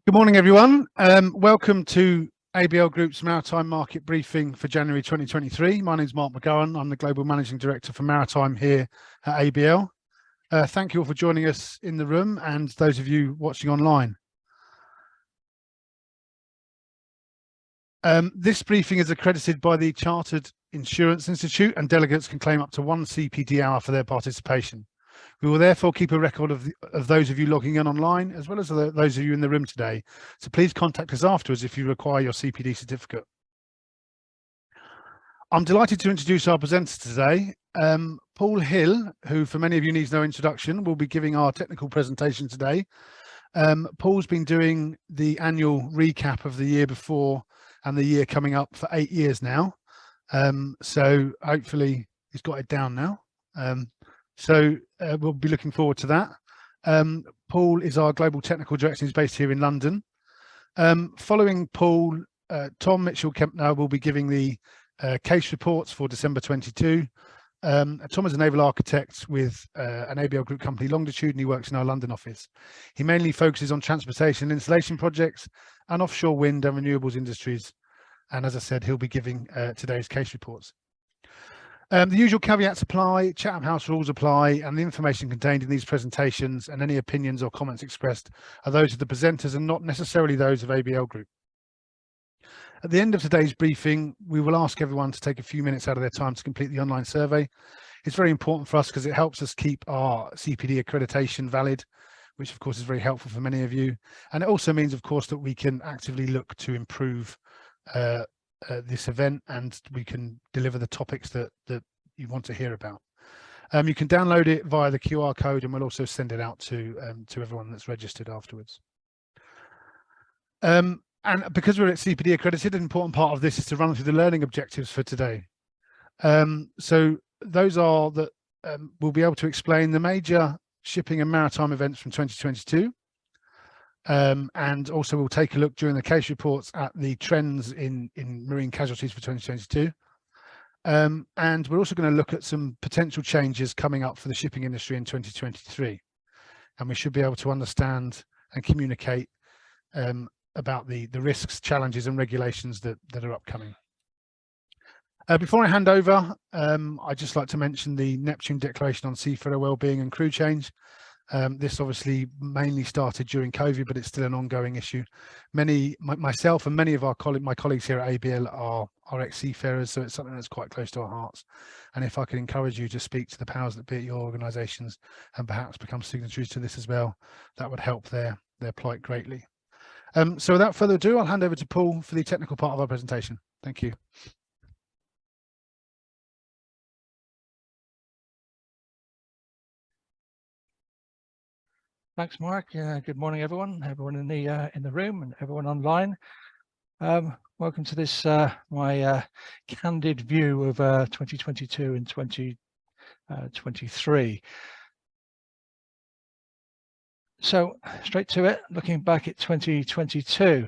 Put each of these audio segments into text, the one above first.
Good morning, everyone. Welcome to ABL Group's Maritime Market Briefing for January 2023. My name is Mark McGurran. I'm the Global Managing Director for Maritime here at ABL. Thank you all for joining us in the room and those of you watching online. This briefing is accredited by the Chartered Insurance Institute, and delegates can claim up to 1 CPD hour for their participation. We will therefore keep a record of those of you logging in online, as well as those of you in the room today. So please contact us afterwards if you require your CPD certificate. I'm delighted to introduce our presenter today. Paul Hill, who for many of you needs no introduction, will be giving our technical presentation today. Paul's been doing the annual recap of the year before and the year coming up for 8 years now. So hopefully he's got it down now. So we'll be looking forward to that. Paul is our Global Technical Director. He's based here in London. Following Paul, Tom Mitchell-Kempner will be giving the case reports for December 22. Tom is a naval architect with an ABL Group company, Longitude, and he works in our London office. He mainly focuses on transportation and installation projects and offshore wind and renewables industries. And as I said, he'll be giving today's case reports. The usual caveats apply, Chatham House rules apply, and the information contained in these presentations and any opinions or comments expressed are those of the presenters and not necessarily those of ABL Group. At the end of today's briefing, we will ask everyone to take a few minutes out of their time to complete the online survey. It's very important for us because it helps us keep our CPD accreditation valid, which of course is very helpful for many of you. And it also means, of course, that we can actively look to improve this event, and we can deliver the topics that you want to hear about. You can download it via the QR code, and we'll also send it out to everyone that's registered afterwards. And because we're at CPD accredited, an important part of this is to run through the learning objectives for today. So those are that we'll be able to explain the major shipping and maritime events from 2022. And also we'll take a look during the case reports at the trends in marine casualties for 2022. And we're also going to look at some potential changes coming up for the shipping industry in 2023. And we should be able to understand and communicate about the risks, challenges and regulations that are upcoming. Before I hand over, I'd just like to mention the Neptune Declaration on Seafarer Wellbeing and Crew Change. This obviously mainly started during COVID, but it's still an ongoing issue. Myself and many of my colleagues here at ABL are ex-seafarers, so it's something that's quite close to our hearts. And if I could encourage you to speak to the powers that be at your organisations and perhaps become signatories to this as well, that would help their plight greatly. So without further ado, I'll hand over to Paul for the technical part of our presentation. Thank you. Thanks, Mark. Good morning, everyone in the room and everyone online. Welcome to this my candid view of 2022 and 2023. So straight to it, looking back at 2022,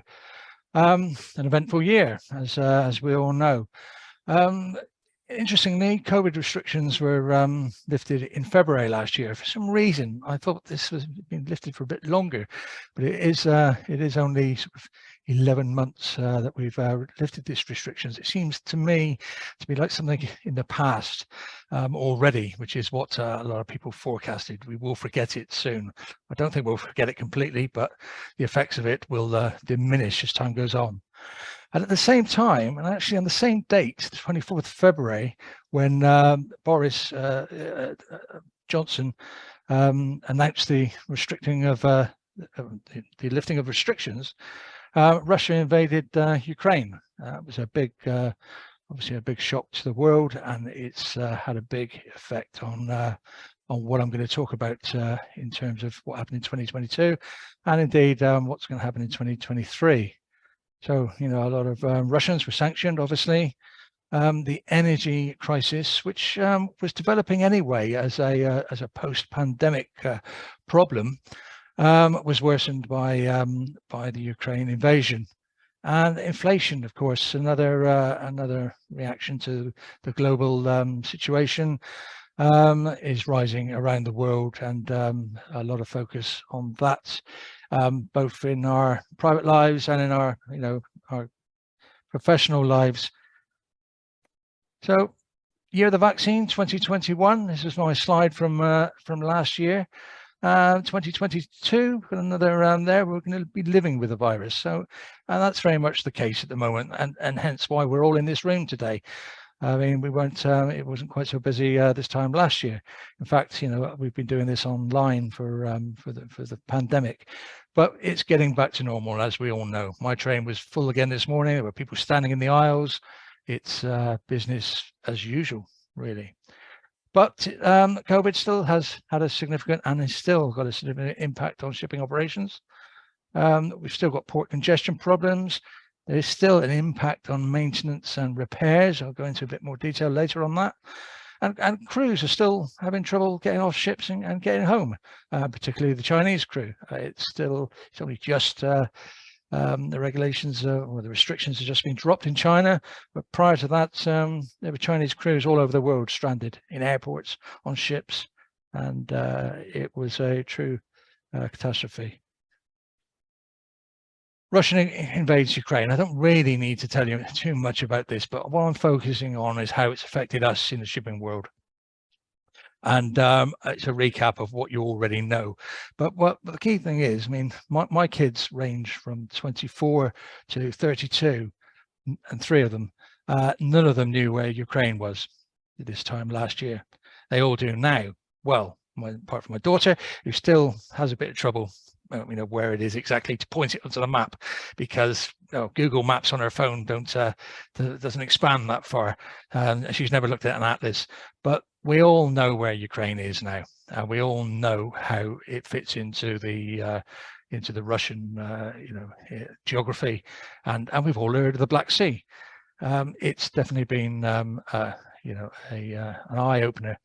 an eventful year, as we all know. Interestingly, COVID restrictions were lifted in February last year. For some reason, I thought this was been lifted for a bit longer, but it is only sort of 11 months that we've lifted these restrictions. It seems to me to be like something in the past already, which is what a lot of people forecasted. We will forget it soon. I don't think we'll forget it completely, but the effects of it will diminish as time goes on. And at the same time, and actually on the same date, the 24th of February, when Boris Johnson announced the restricting of the lifting of restrictions, Russia invaded Ukraine. It was a big, obviously a big shock to the world, and it's had a big effect on what I'm going to talk about in terms of what happened in 2022, and indeed what's going to happen in 2023. So, you know, a lot of Russians were sanctioned, obviously. The energy crisis, which was developing anyway as a post-pandemic problem, was worsened by the Ukraine invasion. And inflation, of course, another reaction to the global situation. is rising around the world, and a lot of focus on that, both in our private lives and in our, our professional lives. So, year of the vaccine, 2021. This is my slide from last year. 2022, got another around there. We're going to be living with the virus. So, and that's very much the case at the moment, and hence why we're all in this room today. I mean, we weren't, it wasn't quite so busy this time last year. In fact, we've been doing this online for the pandemic, but it's getting back to normal, as we all know. My train was full again this morning. There were people standing in the aisles. It's business as usual, really. But COVID still has had a significant, and has still got a significant impact on shipping operations. We've still got port congestion problems. There is still an impact on maintenance and repairs. I'll go into a bit more detail later on that. And crews are still having trouble getting off ships and getting home, particularly the Chinese crew. It's only just the regulations or the restrictions have just been dropped in China, but prior to that, there were Chinese crews all over the world stranded in airports, on ships, and it was a true catastrophe. Russia invades Ukraine. I don't really need to tell you too much about this, but what I'm focusing on is how it's affected us in the shipping world. And it's a recap of what you already know. But the key thing is, I mean, my kids range from 24 to 32, and 3 of them, none of them knew where Ukraine was this time last year. They all do now. Well, apart from my daughter, who still has a bit of trouble, where it is exactly, to point it onto the map, because Google Maps on her phone doesn't expand that far. She's never looked at an atlas, but we all know where Ukraine is now, and we all know how it fits into the Russian geography, and we've all heard of the Black Sea. It's definitely been an eye opener.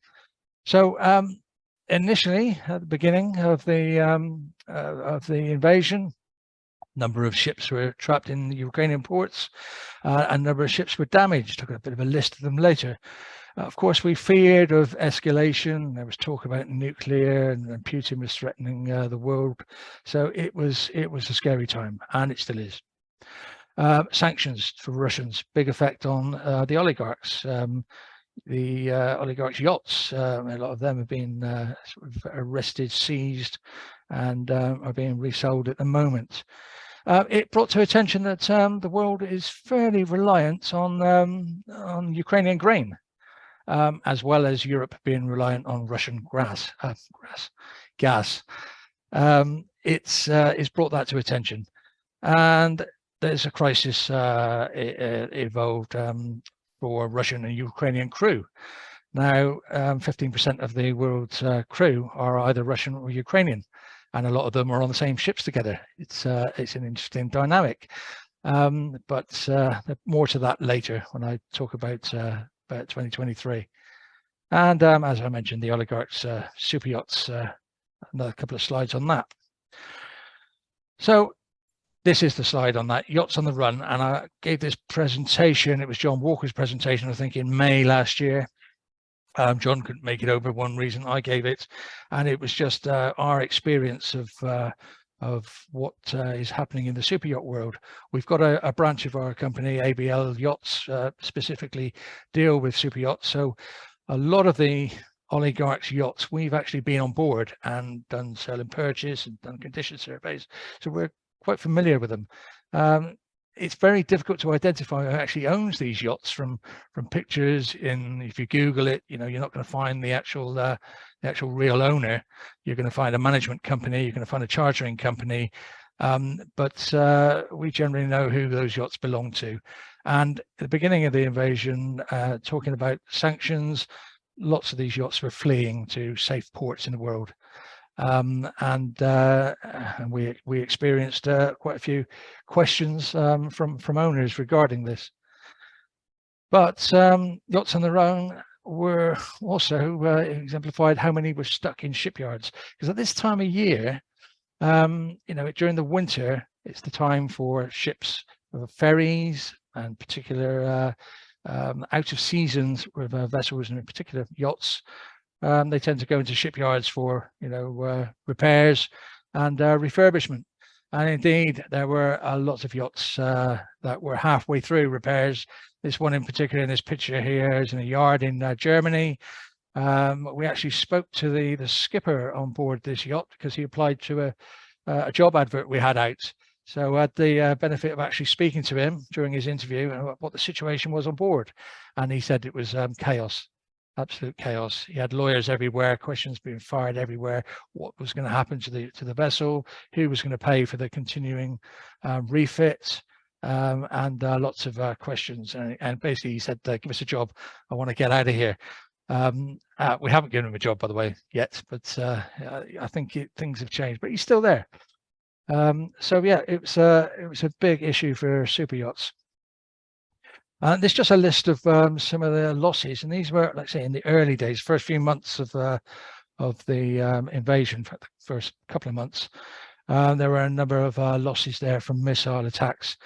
So initially, at the beginning of the invasion, number of ships were trapped in the Ukrainian ports, and a number of ships were damaged. I've got a bit of a list of them later. Of course, we feared of escalation. There was talk about nuclear, and Putin was threatening the world. So it was a scary time, and it still is. Sanctions for Russians, big effect on the oligarchs. The oligarchs' yachts, a lot of them have been sort of arrested, seized, and are being resold at the moment. It brought to attention that the world is fairly reliant on Ukrainian grain, as well as Europe being reliant on Russian gas. It's brought that to attention, and there's a crisis evolved for Russian and Ukrainian crew. Now, 15% of the world's crew are either Russian or Ukrainian, and a lot of them are on the same ships together. It's an interesting dynamic, but more to that later when I talk about 2023. And as I mentioned, the oligarchs' super yachts. Another couple of slides on that. So this is the slide on that, Yachts on the Run, and I gave this presentation. It was John Walker's presentation, I think, in May last year. John couldn't make it over, one reason I gave it, and it was just our experience of what is happening in the super yacht world. We've got a branch of our company, ABL Yachts, specifically deal with super yachts. So a lot of the oligarchs' yachts, we've actually been on board and done sale and purchase and done condition surveys. So we're quite familiar with them. It's very difficult to identify who actually owns these yachts from pictures. If you Google it, you're not going to find the actual real owner. You're going to find a management company. You're going to find a chartering company, but we generally know who those yachts belong to. And at the beginning of the invasion, talking about sanctions, lots of these yachts were fleeing to safe ports in the world. And we experienced quite a few questions from owners regarding this. But Yachts on the Run were also exemplified how many were stuck in shipyards, because at this time of year, during the winter, it's the time for ships, ferries, and particular out of seasons with vessels, and in particular yachts, they tend to go into shipyards for, repairs and refurbishment. And indeed, there were lots of yachts that were halfway through repairs. This one in particular in this picture here is in a yard in Germany. We actually spoke to the skipper on board this yacht because he applied to a job advert we had out. So I had the benefit of actually speaking to him during his interview and what the situation was on board. And he said it was chaos. Absolute chaos. He had lawyers everywhere, questions being fired everywhere. What was going to happen to the vessel? Who was going to pay for the continuing refit? And lots of questions. And basically, he said, "Give us a job. I want to get out of here." We haven't given him a job, by the way, yet, but I think things have changed. But he's still there. So yeah, it was a big issue for super yachts. There's just a list of some of the losses, and these were, like I say, in the early days, first few months of the invasion, for the first couple of months. There were a number of losses there from missile attacks,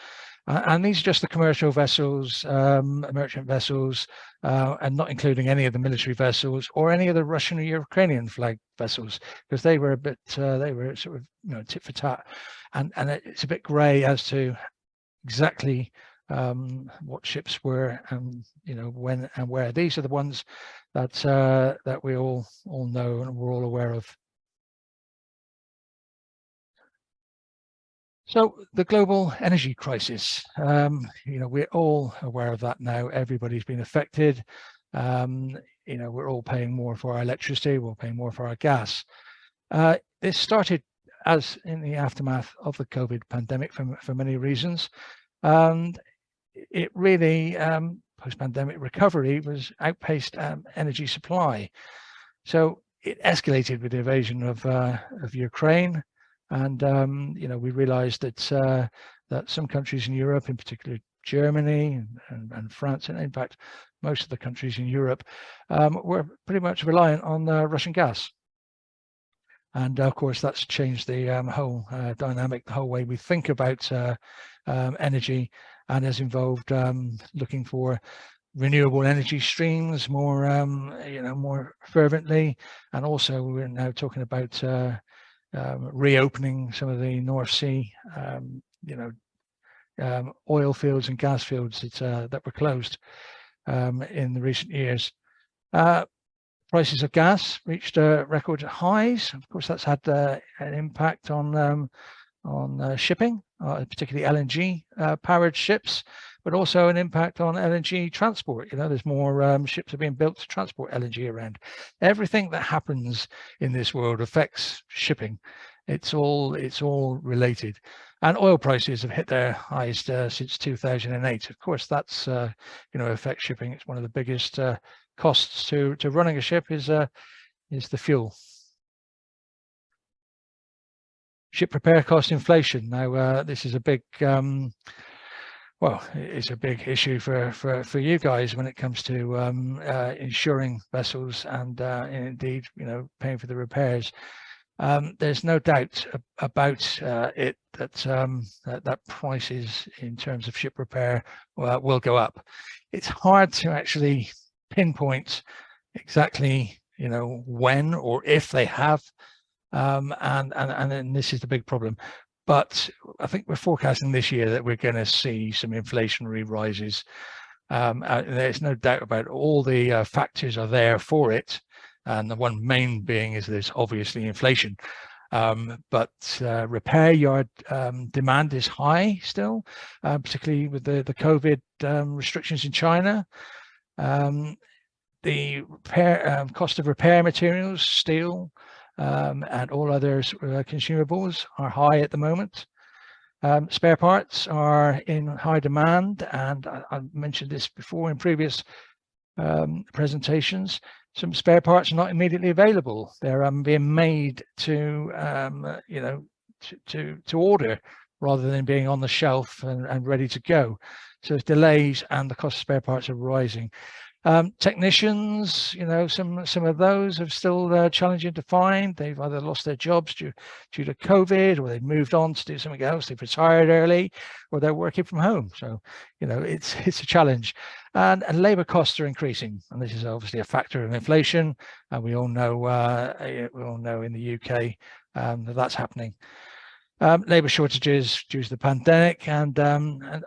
and these are just the commercial vessels, merchant vessels, and not including any of the military vessels or any of the Russian or Ukrainian flag vessels, because they were a bit, they were sort of tit for tat, and it's a bit grey as to exactly what ships were, and when and where. These are the ones that that we all know and we're all aware of. So the global energy crisis, we're all aware of that now. Everybody's been affected. We're all paying more for our electricity. We're paying more for our gas. This started as in the aftermath of the COVID pandemic for many reasons. And it really, post-pandemic recovery was outpaced energy supply. So it escalated with the invasion of Ukraine. And, we realized that that some countries in Europe, in particular Germany and France, and in fact, most of the countries in Europe were pretty much reliant on Russian gas. And of course, that's changed the whole dynamic, the whole way we think about energy, and has involved looking for renewable energy streams more, more fervently. And also, we're now talking about reopening some of the North Sea, oil fields and gas fields that were closed in the recent years. Prices of gas reached record highs. Of course, that's had an impact on shipping, particularly LNG powered ships, but also an impact on LNG transport. There's more ships are being built to transport LNG around. Everything that happens in this world affects shipping. It's all related. And oil prices have hit their highest since 2008. Of course, that's affects shipping. It's one of the biggest costs to running a ship is the fuel. Ship repair cost inflation. Now, this is a big, it's a big issue for you guys when it comes to insuring vessels and indeed, paying for the repairs. There's no doubt about it that prices in terms of ship repair will go up. It's hard to actually pinpoint exactly, when or if they have. And this is the big problem. But I think we're forecasting this year that we're going to see some inflationary rises. There's no doubt about it. All the factors are there for it. And the one main being is there's obviously inflation. But repair yard demand is high still, particularly with the COVID restrictions in China. The repair cost of repair materials, steel, and all other consumables are high at the moment. Spare parts are in high demand, and I mentioned this before in previous presentations. Some spare parts are not immediately available. They're being made to order rather than being on the shelf and ready to go. So there's delays, and the cost of spare parts are rising. Technicians, you know, some of those are still challenging to find. They've either lost their jobs due to COVID, or they've moved on to do something else. They've retired early, or they're working from home. So, you know, it's a challenge. And labour costs are increasing, and this is obviously a factor of inflation. And we all know in the UK that's happening. Labour shortages due to the pandemic, and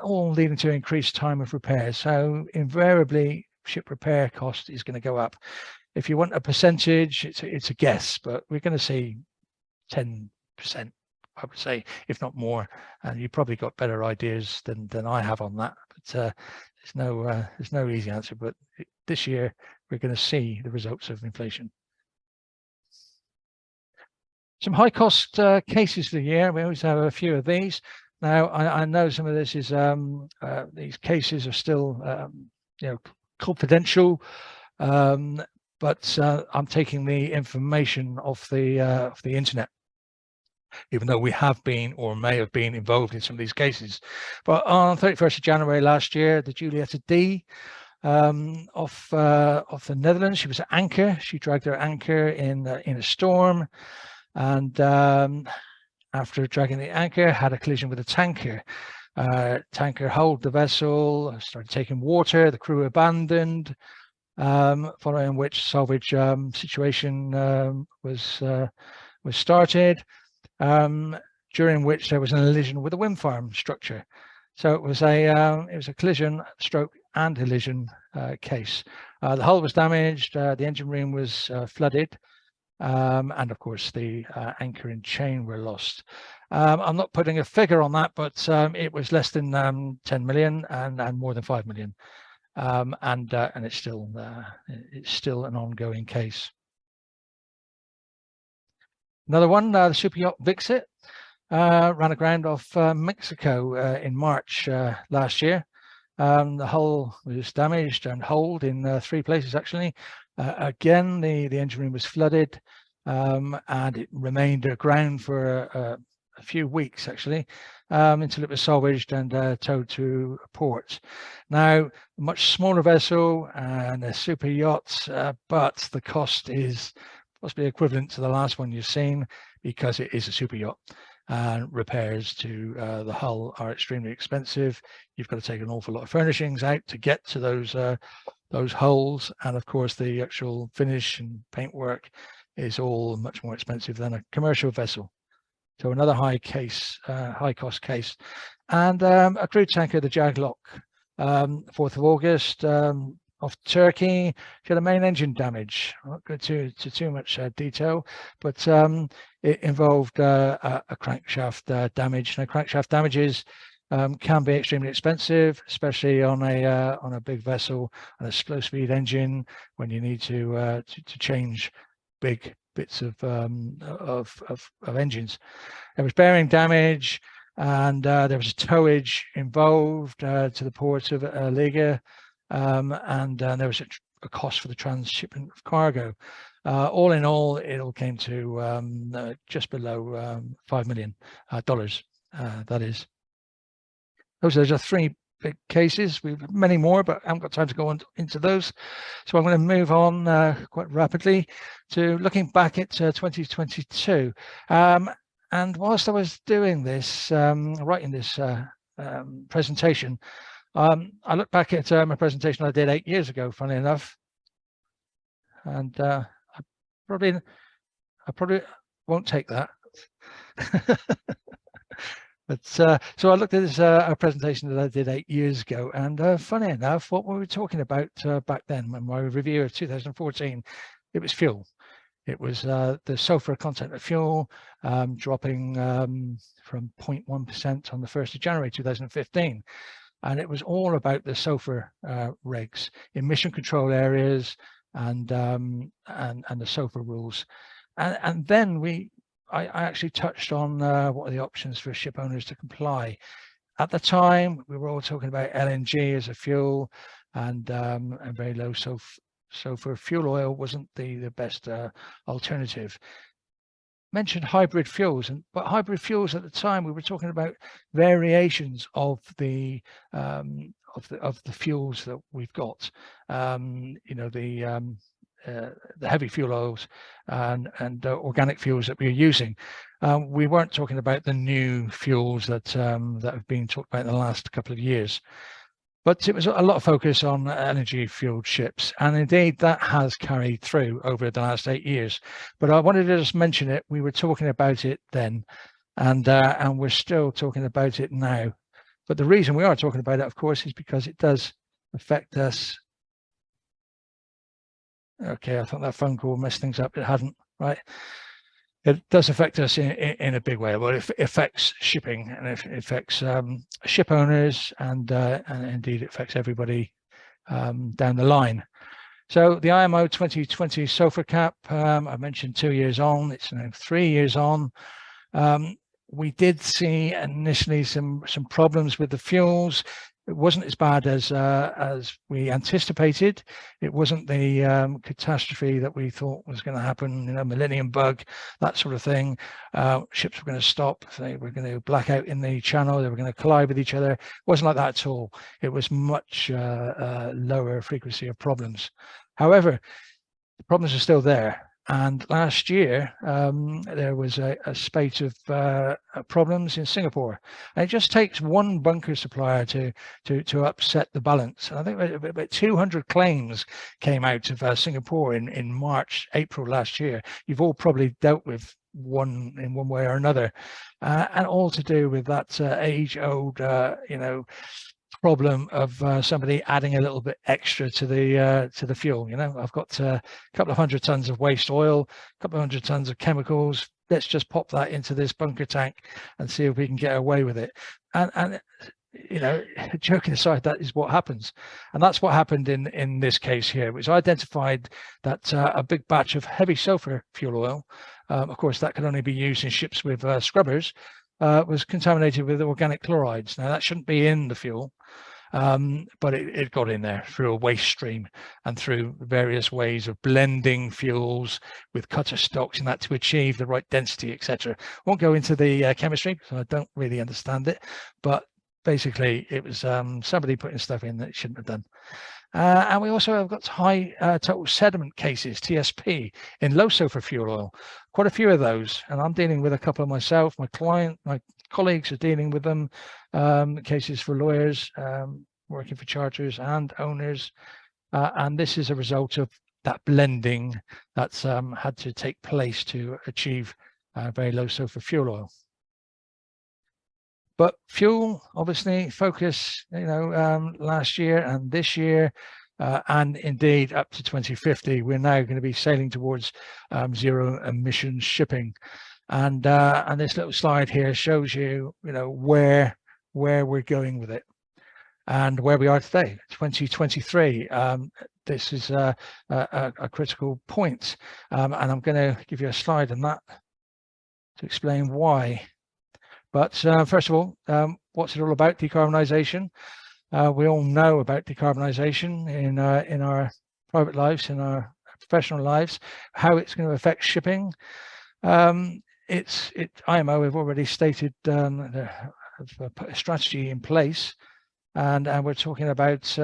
all leading to increased time of repair. So invariably, ship repair cost is going to go up. If you want a percentage, it's a guess, but we're going to see 10%, I would say, if not more. And you've probably got better ideas than I have on that. But there's no easy answer. But this year we're going to see the results of inflation. Some high cost cases for the year. We always have a few of these. Now I know some of this is these cases are still you know, confidential, but I'm taking the information off the internet, even though we have been or may have been involved in some of these cases. But on 31st of January last year, the Julietta D off the Netherlands, she was at anchor. She dragged her anchor in a storm, and after dragging the anchor, had a collision with a tanker. Tanker hulled the vessel, started taking water, the crew abandoned, following which salvage situation was started, during which there was an collision with a wind farm structure. So it was a collision, stroke and collision case. The hull was damaged, the engine room was flooded, and of course the anchor and chain were lost. I'm not putting a figure on that, but it was less than 10 million and more than 5 million. And it's still an ongoing case. Another one, the super yacht Vixit ran aground off Mexico in March last year. The hull was damaged and holed in 3 places actually. Again, the engine room was flooded, and it remained aground for a few weeks actually, until it was salvaged and towed to port. Now, a much smaller vessel and a super yacht, but the cost is possibly equivalent to the last one you've seen, because it is a super yacht. And repairs to the hull are extremely expensive. You've got to take an awful lot of furnishings out to get to those holes, and of course the actual finish and paintwork is all much more expensive than a commercial vessel. So another high cost case. And a crude tanker, the Jaglock, 4th of August, off Turkey. She had a main engine damage. I won't go to too much detail, but it involved a crankshaft damage. Now, crankshaft damages can be extremely expensive, especially on a big vessel and a slow speed engine, when you need to change big bits of engines. There was bearing damage, and there was a towage involved to the port of Liga, and there was a cost for the transshipment of cargo. All in all, it all came to just below $5 million. That is. Those are 3 big cases. We've many more, but I haven't got time to go into those. So I'm going to move on quite rapidly to looking back at 2022. And whilst I was doing this, writing this presentation, I looked back at my presentation I did 8 years ago, funnily enough, and I probably won't take that. But so I looked at this a presentation that I did 8 years ago, and funny enough, what we were talking about back then, in my review of 2014, it was fuel. It was the sulfur content of fuel dropping from 0.1% on the 1st of January 2015. And it was all about the sulfur regs, emission control areas, and the sulfur rules. And then I actually touched on what are the options for ship owners to comply. At the time, we were all talking about LNG as a fuel, and very low sulfur fuel oil wasn't the best alternative. Mentioned hybrid fuels, but hybrid fuels at the time, we were talking about variations of the the fuels that we've got. You know, the heavy fuel oils and organic fuels that we're using. We weren't talking about the new fuels that that have been talked about in the last couple of years. But it was a lot of focus on energy fueled ships, and indeed that has carried through over the last 8 years. But I wanted to just mention it. We were talking about it then, and we're still talking about it now. But the reason we are talking about it, of course, is because it does affect us. Okay, I thought that phone call messed things up. It hadn't, right? It does affect us in a big way. Well, it affects shipping, and it affects ship owners, and indeed it affects everybody down the line. So the IMO 2020 sulfur cap, I mentioned 2 years on. It's now 3 years on. We did see initially some problems with the fuels. It wasn't as bad as we anticipated. It wasn't the catastrophe that we thought was going to happen, you know, millennium bug, that sort of thing. Ships were going to stop. They were going to black out in the channel. They were going to collide with each other. It wasn't like that at all. It was much lower frequency of problems. However, the problems are still there. And last year, there was a spate of problems in Singapore. And it just takes one bunker supplier to upset the balance. And I think about 200 claims came out of Singapore in March, April last year. You've all probably dealt with one in one way or another, and all to do with that age-old, you know, problem of somebody adding a little bit extra to the fuel. You know, I've got a couple of 100 tons of waste oil, a couple of 100 tons of chemicals. Let's just pop that into this bunker tank and see if we can get away with it. And you know, joking aside, that is what happens, and that's what happened in this case here. It was identified that a big batch of heavy sulfur fuel oil, of course, that can only be used in ships with scrubbers, was contaminated with organic chlorides. Now that shouldn't be in the fuel, but it got in there through a waste stream and through various ways of blending fuels with cutter stocks and that to achieve the right density, etc. Won't go into the chemistry because I don't really understand it, but basically it was somebody putting stuff in that it shouldn't have done. And we also have got high total sediment cases, TSP, in low sulfur fuel oil. Quite a few of those, and I'm dealing with a couple of myself. My colleagues are dealing with them, cases for lawyers working for charters and owners, and this is a result of that blending that's had to take place to achieve very low sulfur fuel oil. But fuel, obviously, focus, you know, last year and this year, and indeed up to 2050, we're now going to be sailing towards zero emissions shipping. And this little slide here shows you, you know, where we're going with it and where we are today, 2023. This is a critical point, and I'm going to give you a slide on that to explain why. But first of all, what's it all about? Decarbonisation. We all know about decarbonisation in our private lives, in our professional lives, how it's going to affect shipping. IMO have already stated have put a strategy in place, and we're talking about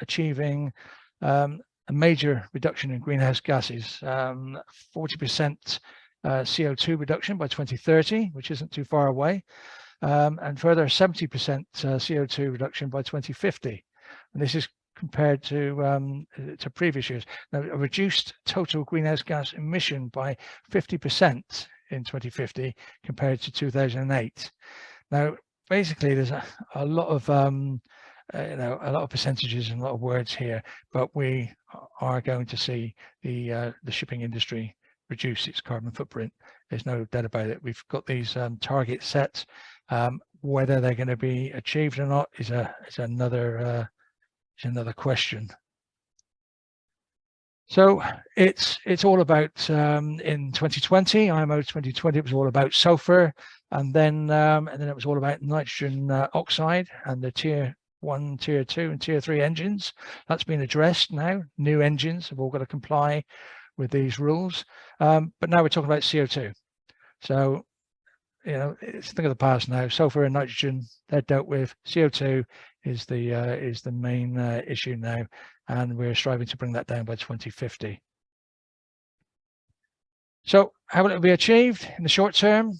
achieving a major reduction in greenhouse gases, 40% CO2 reduction by 2030, which isn't too far away, and further 70% CO2 reduction by 2050. And this is compared to previous years. Now, a reduced total greenhouse gas emission by 50% in 2050 compared to 2008. Now, basically, there's a lot of you know, a lot of percentages and a lot of words here, but we are going to see the shipping industry reduce its carbon footprint. There's no doubt about it. We've got these targets set. Whether they're going to be achieved or not is another question. So it's all about in 2020, IMO 2020, it was all about sulfur, and then it was all about nitrogen oxide and the tier 1, tier 2, and tier 3 engines. That's been addressed now. New engines have all got to comply with these rules, but now we're talking about CO2. So you know, it's a thing of the past now. Sulfur and nitrogen, they're dealt with. CO2 is the main issue now, and we're striving to bring that down by 2050. So how will it be achieved in the short term?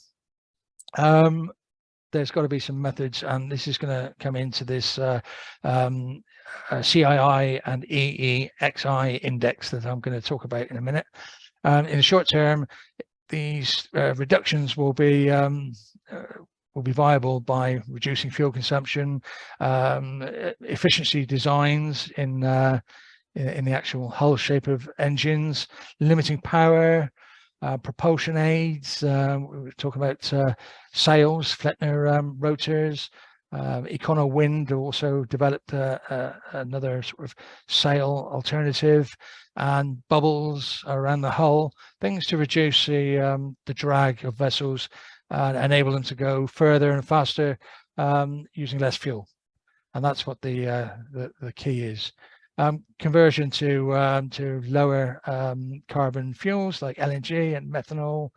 There's got to be some methods, and this is going to come into this CII and EEXI index that I'm going to talk about in a minute. In the short term, these reductions will be viable by reducing fuel consumption, efficiency designs in the actual hull shape of engines, limiting power, propulsion aids. We were talking about sails, Flettner rotors. Econo Wind also developed another sort of sail alternative, and bubbles around the hull, things to reduce the drag of vessels and enable them to go further and faster using less fuel. And that's what the key is. Conversion to lower carbon fuels like LNG and methanol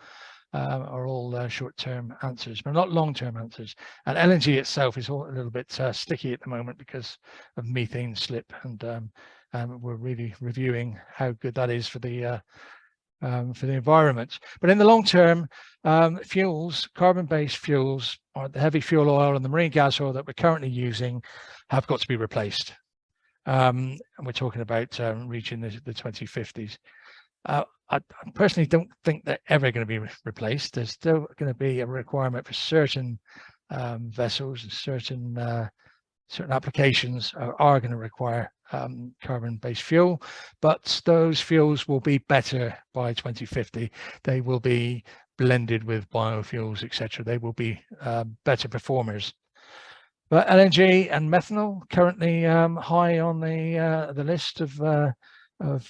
are all short-term answers, but not long-term answers. And LNG itself is all a little bit sticky at the moment because of methane slip, and we're really reviewing how good that is for the environment. But in the long term, fuels, carbon-based fuels, or the heavy fuel oil and the marine gas oil that we're currently using, have got to be replaced. And we're talking about reaching the 2050s. I personally don't think they're ever going to be replaced. There's still going to be a requirement for certain vessels and certain applications are going to require carbon-based fuel, but those fuels will be better by 2050. They will be blended with biofuels, etc. They will be better performers. But LNG and methanol currently high on the list of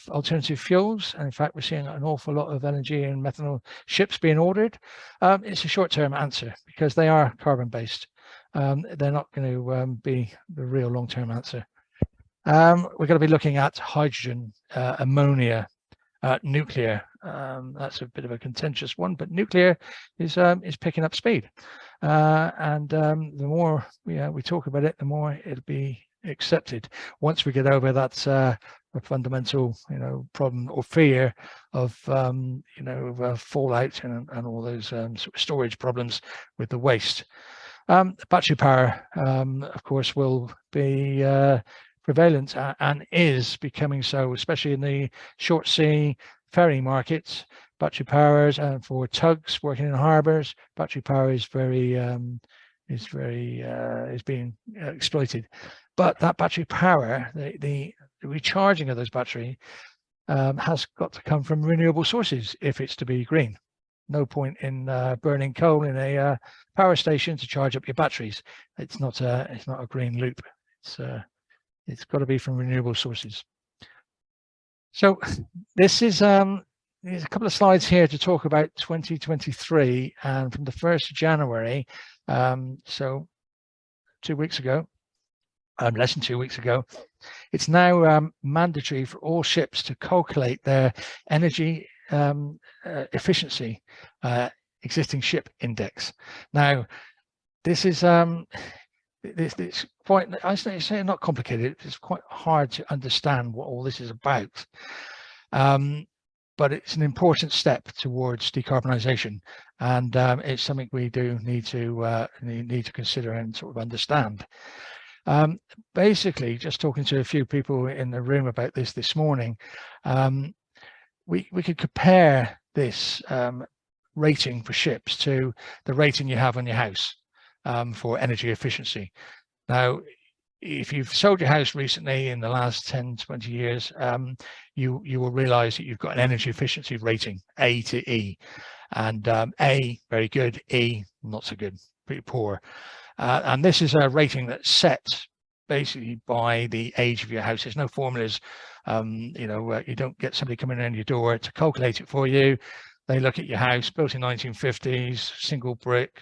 alternative fuels, and in fact we're seeing an awful lot of LNG and methanol ships being ordered. It's a short-term answer because they are carbon-based. They're not going to be the real long-term answer. We're going to be looking at hydrogen, ammonia, nuclear. That's a bit of a contentious one, but nuclear is picking up speed, and the more we talk about it, the more it'll be accepted. Once we get over that a fundamental problem or fear of fallout and all those sort of storage problems with the waste. Battery power, of course, will be prevalent and is becoming so, especially in the short sea ferry markets. Battery powers, and for tugs working in harbours, battery power is being exploited. But that battery power, the recharging of those batteries has got to come from renewable sources if it's to be green. No point in burning coal in a power station to charge up your batteries. It's not a green loop. It's got to be from renewable sources. So this is there's a couple of slides here to talk about 2023, and from the 1st of January, so 2 weeks ago, less than 2 weeks ago, it's now mandatory for all ships to calculate their energy efficiency existing ship index. Now, this is it's quite, I say not complicated, it's quite hard to understand what all this is about. But it's an important step towards decarbonisation, and it's something we do need to consider and sort of understand. Basically, just talking to a few people in the room about this morning, we could compare this rating for ships to the rating you have on your house for energy efficiency. Now, if you've sold your house recently in the last 10-20 years, you will realize that you've got an energy efficiency rating, A to E, and A, very good, E, not so good, pretty poor. And this is a rating that's set basically by the age of your house. There's no formulas. You don't get somebody coming in your door to calculate it for you. They look at your house, built in 1950s, single brick,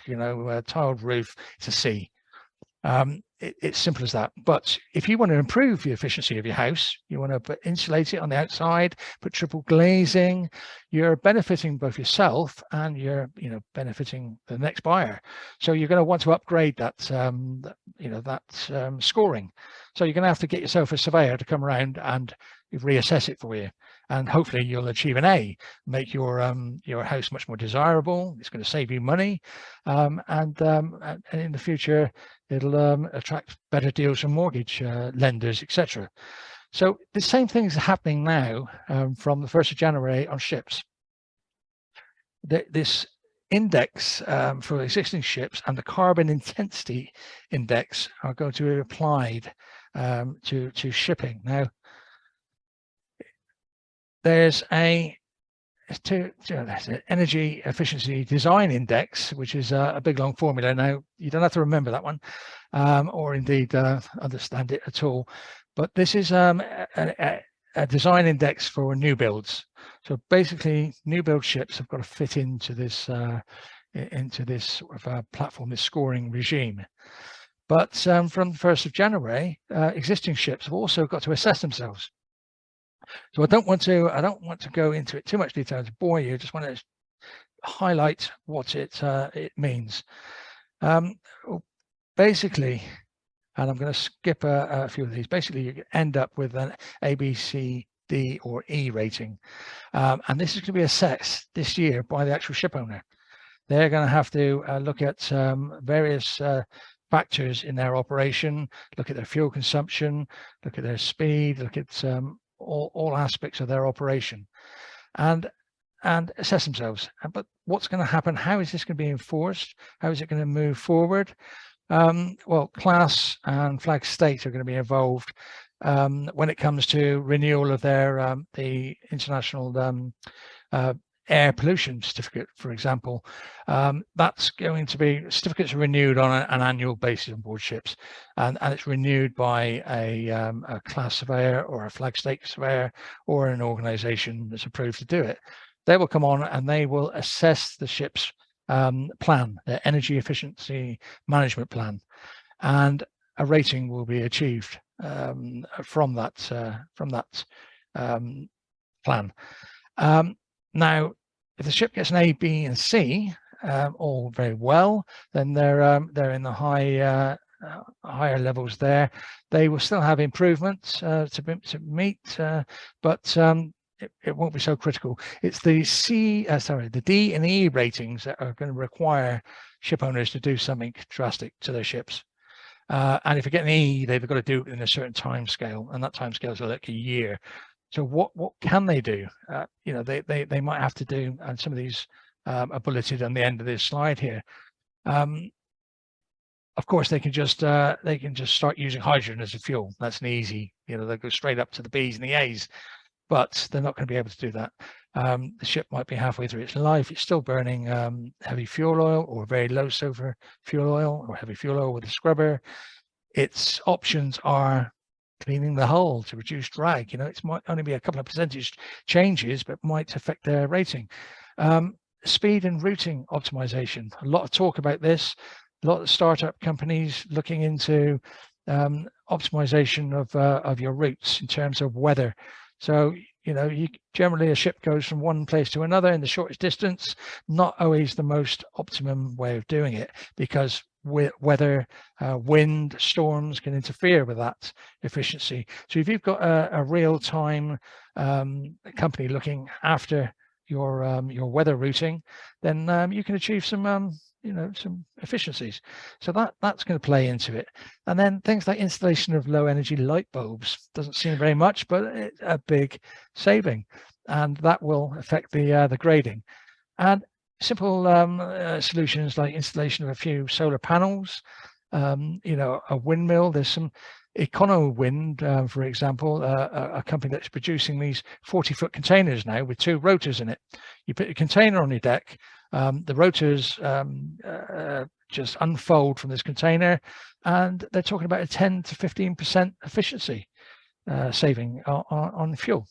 tiled roof, it's a C. it's simple as that. But if you want to improve the efficiency of your house, you want to insulate it on the outside, put triple glazing, you're benefiting both yourself and you're benefiting the next buyer. So you're going to want to upgrade that scoring. So you're going to have to get yourself a surveyor to come around and reassess it for you, and hopefully you'll achieve an A, make your house much more desirable. It's going to save you money, and in the future it'll attract better deals from mortgage lenders, etc. So the same thing is happening now from the 1st of January on ships. This index for existing ships and the carbon intensity index are going to be applied to shipping. Now, there's an energy efficiency design index, which is a big long formula. Now, you don't have to remember that one, or indeed understand it at all. But this is a design index for new builds. So basically, new build ships have got to fit into this sort of platform, this scoring regime. But from the 1st of January, existing ships have also got to assess themselves. So I don't want to go into it too much detail to bore you. I just want to highlight what it means. Basically, and I'm going to skip a few of these. Basically, you end up with an A, B, C, D, or E rating, and this is going to be assessed this year by the actual ship owner. They're going to have to look at various factors in their operation, look at their fuel consumption, look at their speed, look at all aspects of their operation, and assess themselves. But what's going to happen? How is this going to be enforced? How is it going to move forward? Well, class and flag state are going to be involved when it comes to renewal of their the international air pollution certificate, for example. That's going to be, certificates are renewed on an annual basis on board ships, and it's renewed by a class surveyor or a flag state surveyor or an organization that's approved to do it. They will come on and they will assess the ship's plan, their energy efficiency management plan, and a rating will be achieved from that plan. Now, if the ship gets an A, B, and C, all very well, then they're in the higher levels there. They will still have improvements to meet, but it won't be so critical. It's the the D and E ratings that are going to require ship owners to do something drastic to their ships. And if you get an E, they've got to do it in a certain time scale, and that time scale is like a year. So what can they do? They might have to do, and some of these are bulleted on the end of this slide here. Of course, they can just start using hydrogen as a fuel. That's an easy. They go straight up to the B's and the A's, but they're not going to be able to do that. The ship might be halfway through its life. It's still burning heavy fuel oil or very low sulfur fuel oil or heavy fuel oil with a scrubber. Its options are cleaning the hull to reduce drag. It might only be a couple of percentage changes, but might affect their rating. Speed and routing optimization. A lot of talk about this. A lot of startup companies looking into optimization of your routes in terms of weather. So, generally a ship goes from one place to another in the shortest distance, not always the most optimum way of doing it, because weather, wind, storms can interfere with that efficiency. So if you've got a real-time company looking after your weather routing, then you can achieve some some efficiencies. So that's going to play into it. And then things like installation of low energy light bulbs doesn't seem very much, but it's a big saving, and that will affect the grading. And simple solutions like installation of a few solar panels, a windmill. There's some Econo Wind, for example, a company that's producing these 40-foot containers now with 2 rotors in it. You put a container on your deck, the rotors just unfold from this container, and they're talking about a 10 to 15% efficiency saving on fuel.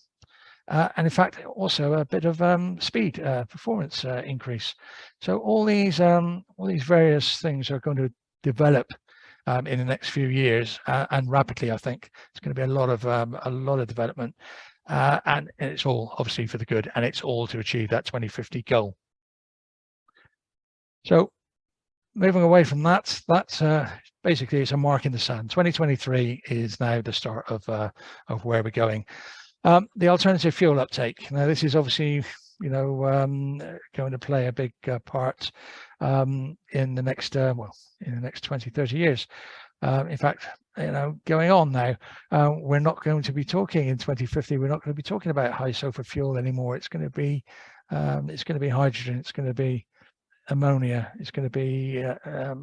And in fact, also a bit of speed performance increase. So all these various things are going to develop in the next few years, and rapidly. I think it's going to be a lot of development, and it's all obviously for the good, and it's all to achieve that 2050 goal. So moving away from that, that's basically it's a mark in the sand. 2023 is now the start of where we're going. The alternative fuel uptake. Now, this is obviously, going to play a big part in the next, in the next 20, 30 years. In fact, going on now, we're not going to be talking in 2050. We're not going to be talking about high sulfur fuel anymore. It's going to be hydrogen. It's going to be ammonia. It's going to be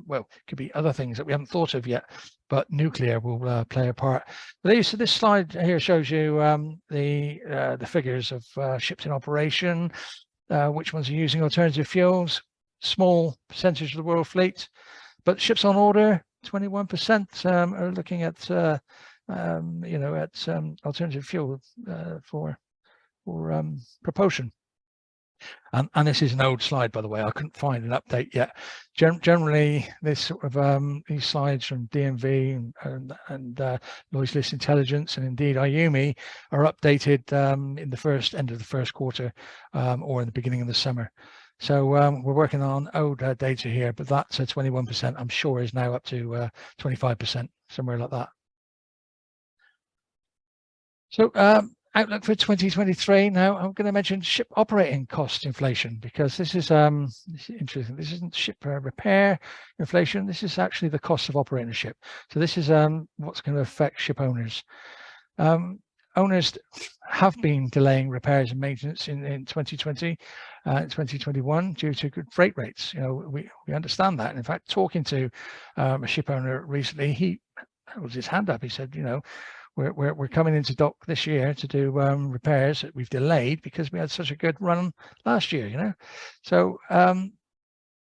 well, it could be other things that we haven't thought of yet, but nuclear will play a part. So this slide here shows you the figures of ships in operation, which ones are using alternative fuels, small percentage of the world fleet, but ships on order, 21% are looking at alternative fuel for propulsion. And this is an old slide, by the way. I couldn't find an update yet. Generally, this sort of these slides from DNV and Lloyd's List Intelligence, and indeed IUMI, are updated in the end of the first quarter or in the beginning of the summer. So we're working on old data here, but that's 21%. I'm sure is now up to 25%, somewhere like that. So outlook for 2023. Now I'm going to mention ship operating cost inflation, because this is interesting. This isn't ship repair inflation. This is actually the cost of operating a ship. So this is what's going to affect ship owners. Owners have been delaying repairs and maintenance in 2020 and 2021 due to good freight rates. We understand that. And in fact, talking to a ship owner recently, he held his hand up. He said, we're coming into dock this year to do repairs that we've delayed because we had such a good run last year, So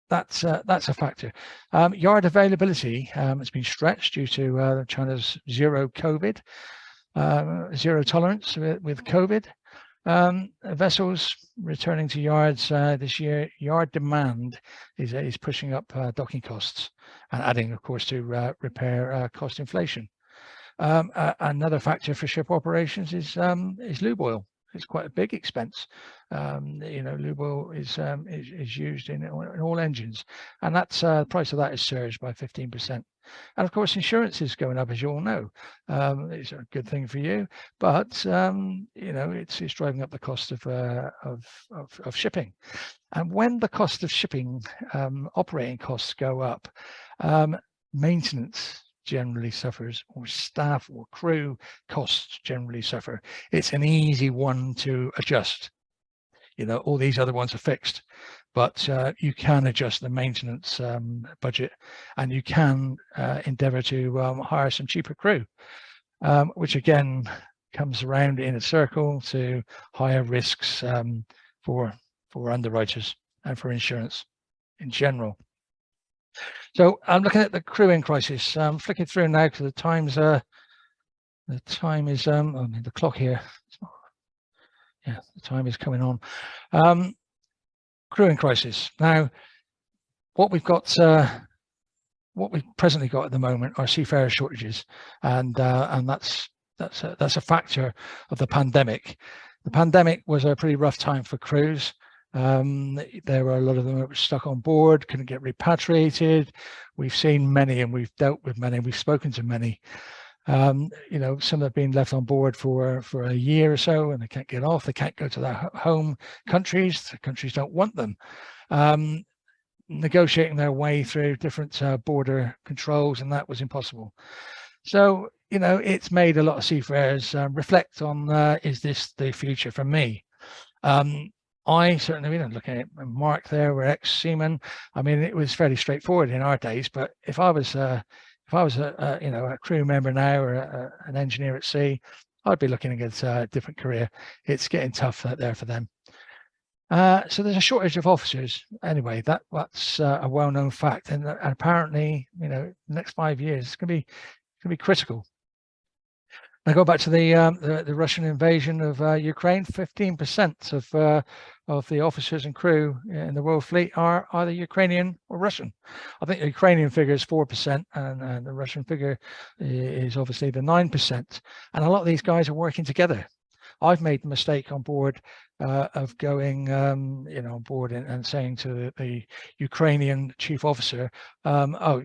that's a factor. Yard availability has been stretched due to China's zero COVID, zero tolerance with COVID. Vessels returning to yards this year. Yard demand is pushing up docking costs and adding, of course, to repair cost inflation. Another factor for ship operations is lube oil. It's quite a big expense. Lube oil is used in all engines, and that's the price of that is surged by 15%. And of course, insurance is going up, as you all know. It's a good thing for you, but it's driving up the cost of shipping. And when the cost of shipping operating costs go up, maintenance generally suffers, or staff or crew costs generally suffer. It's an easy one to adjust. All these other ones are fixed, but you can adjust the maintenance budget, and you can endeavor to hire some cheaper crew, which again comes around in a circle to higher risks for underwriters and for insurance in general. So I'm looking at the crewing crisis. I'm flicking through now because the time is the clock here. Yeah, the time is coming on. Crewing crisis. Now, what we've presently got at the moment are seafarer shortages, and that's a factor of the pandemic. The pandemic was a pretty rough time for crews. There were a lot of them that were stuck on board, couldn't get repatriated. We've seen many, and we've dealt with many, we've spoken to many. Some have been left on board for a year or so, and they can't get off. They can't go to their home countries. The countries don't want them. Negotiating their way through different border controls, and that was impossible. So, it's made a lot of seafarers reflect on, is this the future for me? I certainly, looking at Mark there, we're ex-seamen. I mean, it was fairly straightforward in our days, but if I was a crew member now, or an engineer at sea, I'd be looking at a different career. It's getting tough out there for them. So there's a shortage of officers. Anyway, that's a well-known fact, and apparently, the next 5 years it's going to be critical. I go back to the Russian invasion of Ukraine. 15% of the officers and crew in the World Fleet are either Ukrainian or Russian. I think the Ukrainian figure is 4%, and the Russian figure is obviously the 9%. And a lot of these guys are working together. I've made the mistake on board of going, on board and saying to the Ukrainian chief officer, "Oh,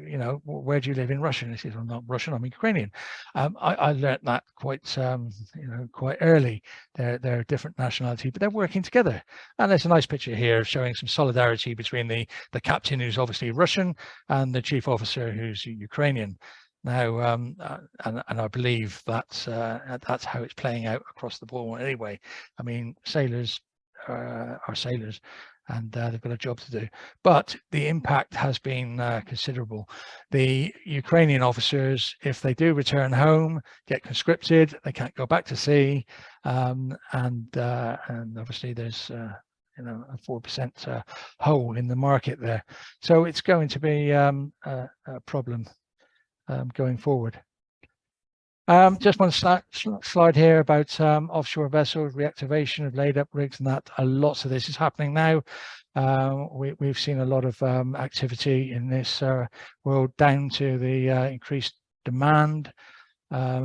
where do you live in Russia?" And he says, "I'm not Russian, I'm Ukrainian." I learnt that quite early. They're a different nationality, but they're working together. And there's a nice picture here showing some solidarity between the captain, who's obviously Russian, and the chief officer, who's Ukrainian. Now, and I believe that's how it's playing out across the board anyway. I mean, sailors are sailors, and they've got a job to do. But the impact has been considerable. The Ukrainian officers, if they do return home, get conscripted, they can't go back to sea, and obviously there's a 4% hole in the market there. So it's going to be a problem going forward. Just one slide here about offshore vessels, reactivation of laid up rigs, and that lots of this is happening now. We've seen a lot of activity in this world down to the increased demand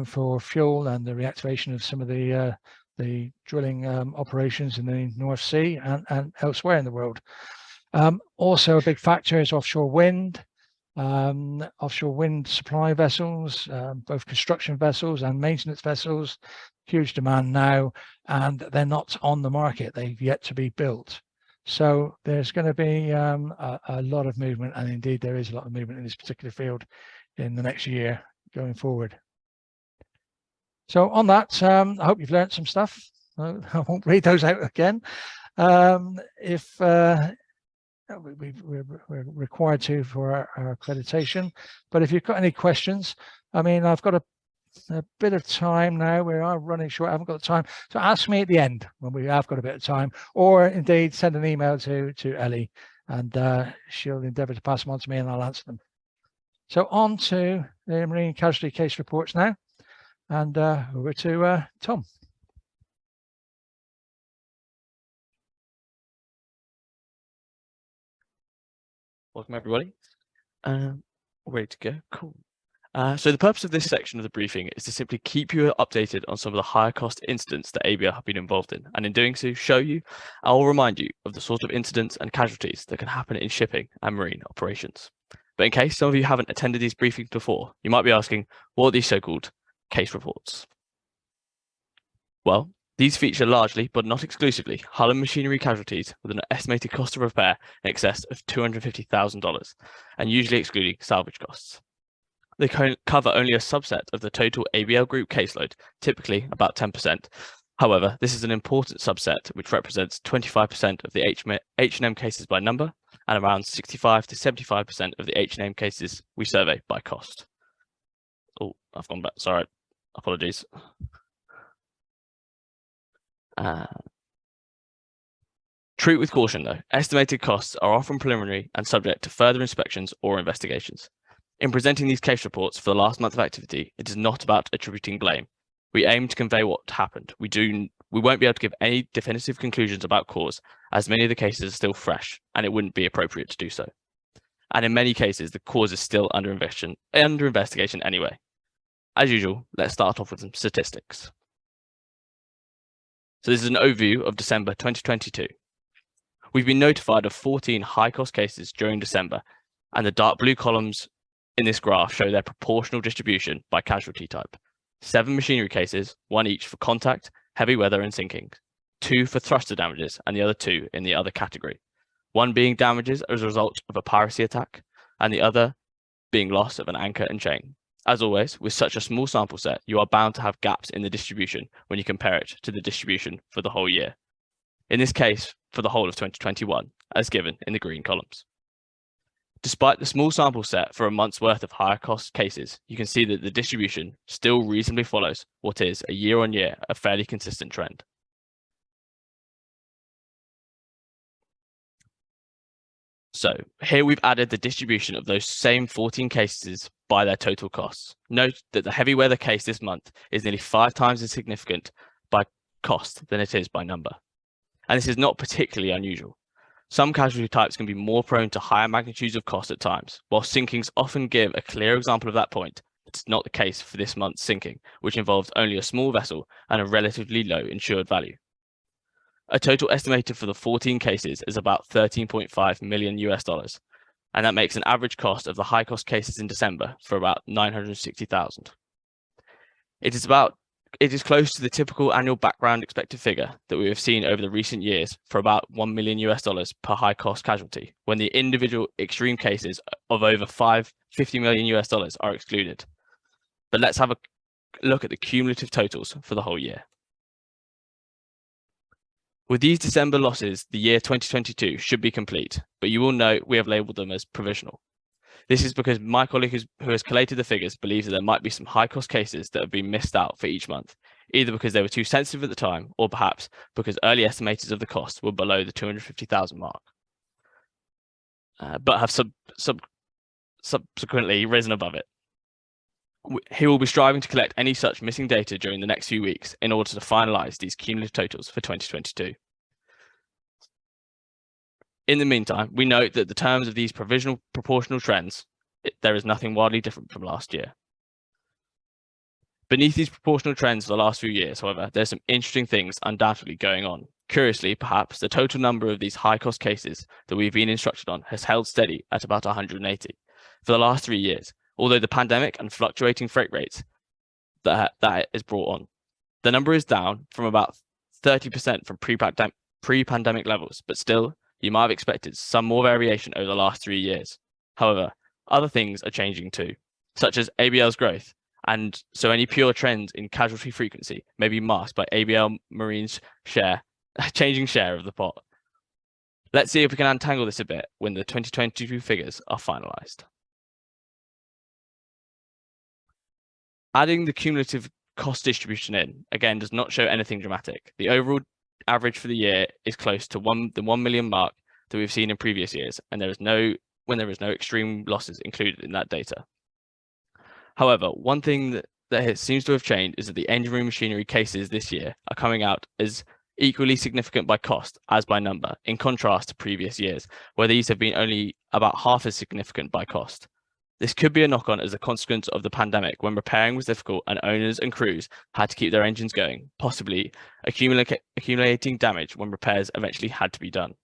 for fuel and the reactivation of some of the drilling operations in the North Sea and elsewhere in the world. Also a big factor is offshore wind. Offshore wind supply vessels, both construction vessels and maintenance vessels, huge demand now, and they're not on the market. They've yet to be built. So there's going to be a lot of movement, and indeed there is a lot of movement in this particular field in the next year going forward. So on that, I hope you've learned some stuff. I won't read those out again. We're required to for our accreditation, but if you've got any questions, I mean, I've got a bit of time now. We are running short. I haven't got the time, so ask me at the end when we have got a bit of time, or indeed send an email to Ellie, and she'll endeavour to pass them on to me, and I'll answer them. So on to the marine casualty case reports now, and over to Tom. Welcome, everybody. Ready to go? Cool. So the purpose of this section of the briefing is to simply keep you updated on some of the higher cost incidents that ABL have been involved in, and in doing so, show you, I will remind you of the sort of incidents and casualties that can happen in shipping and marine operations. But in case some of you haven't attended these briefings before, you might be asking, what are these so-called case reports? Well, these feature largely, but not exclusively, hull and machinery casualties with an estimated cost of repair in excess of $250,000, and usually excluding salvage costs. They cover only a subset of the total ABL Group caseload, typically about 10%. However, this is an important subset which represents 25% of the H&M cases by number, and around 65 to 75% of the H&M cases we survey by cost. Oh, I've gone back, sorry, apologies. Treat with caution though, estimated costs are often preliminary and subject to further inspections or investigations. In presenting these case reports for the last month of activity, it is not about attributing blame. We aim to convey what happened. We won't be able to give any definitive conclusions about cause, as many of the cases are still fresh, and it wouldn't be appropriate to do so. And in many cases, the cause is still under investigation anyway. As usual, let's start off with some statistics. So this is an overview of December 2022. We've been notified of 14 high-cost cases during December, and the dark blue columns in this graph show their proportional distribution by casualty type. 7 machinery cases, 1 each for contact, heavy weather and sinking, 2 for thruster damages, and the other 2 in the other category. 1 being damages as a result of a piracy attack, and the other being loss of an anchor and chain. As always, with such a small sample set, you are bound to have gaps in the distribution when you compare it to the distribution for the whole year. In this case, for the whole of 2021, as given in the green columns. Despite the small sample set for a month's worth of higher cost cases, you can see that the distribution still reasonably follows what is a year-on-year, a fairly consistent trend. So here we've added the distribution of those same 14 cases by their total costs. Note that the heavy weather case this month is nearly 5 times as significant by cost than it is by number. And this is not particularly unusual. Some casualty types can be more prone to higher magnitudes of cost at times, while sinkings often give a clear example of that point. It's not the case for this month's sinking, which involved only a small vessel and a relatively low insured value. A total estimated for the 14 cases is about $13.5 million US, and that makes an average cost of the high cost cases in December for about $960,000. It is close to the typical annual background expected figure that we have seen over the recent years for about $1 million US per high cost casualty, when the individual extreme cases of over $50 million US are excluded. But let's have a look at the cumulative totals for the whole year. With these December losses, the year 2022 should be complete, but you will note we have labelled them as provisional. This is because my colleague who has collated the figures believes that there might be some high-cost cases that have been missed out for each month, either because they were too sensitive at the time, or perhaps because early estimators of the cost were below the 250,000 mark, but have subsequently risen above it. He will be striving to collect any such missing data during the next few weeks in order to finalise these cumulative totals for 2022. In the meantime, we note that the terms of these provisional proportional trends, there is nothing wildly different from last year. Beneath these proportional trends for the last few years, however, there's some interesting things undoubtedly going on. Curiously, perhaps, the total number of these high-cost cases that we've been instructed on has held steady at about 180 for the last 3 years, although the pandemic and fluctuating freight rates that is brought on. The number is down from about 30% from pre-pandemic levels, but still, you might have expected some more variation over the last 3 years. However, other things are changing too, such as ABL's growth, and so any pure trends in casualty frequency may be masked by ABL Marine's changing share of the pot. Let's see if we can untangle this a bit when the 2022 figures are finalised. Adding the cumulative cost distribution in, again, does not show anything dramatic. The overall average for the year is close to the 1 million mark that we've seen in previous years, and when there is no extreme losses included in that data. However, one thing that seems to have changed is that the engine room machinery cases this year are coming out as equally significant by cost as by number, in contrast to previous years, where these have been only about half as significant by cost. This could be a knock-on as a consequence of the pandemic, when repairing was difficult and owners and crews had to keep their engines going, possibly accumulating damage when repairs eventually had to be done.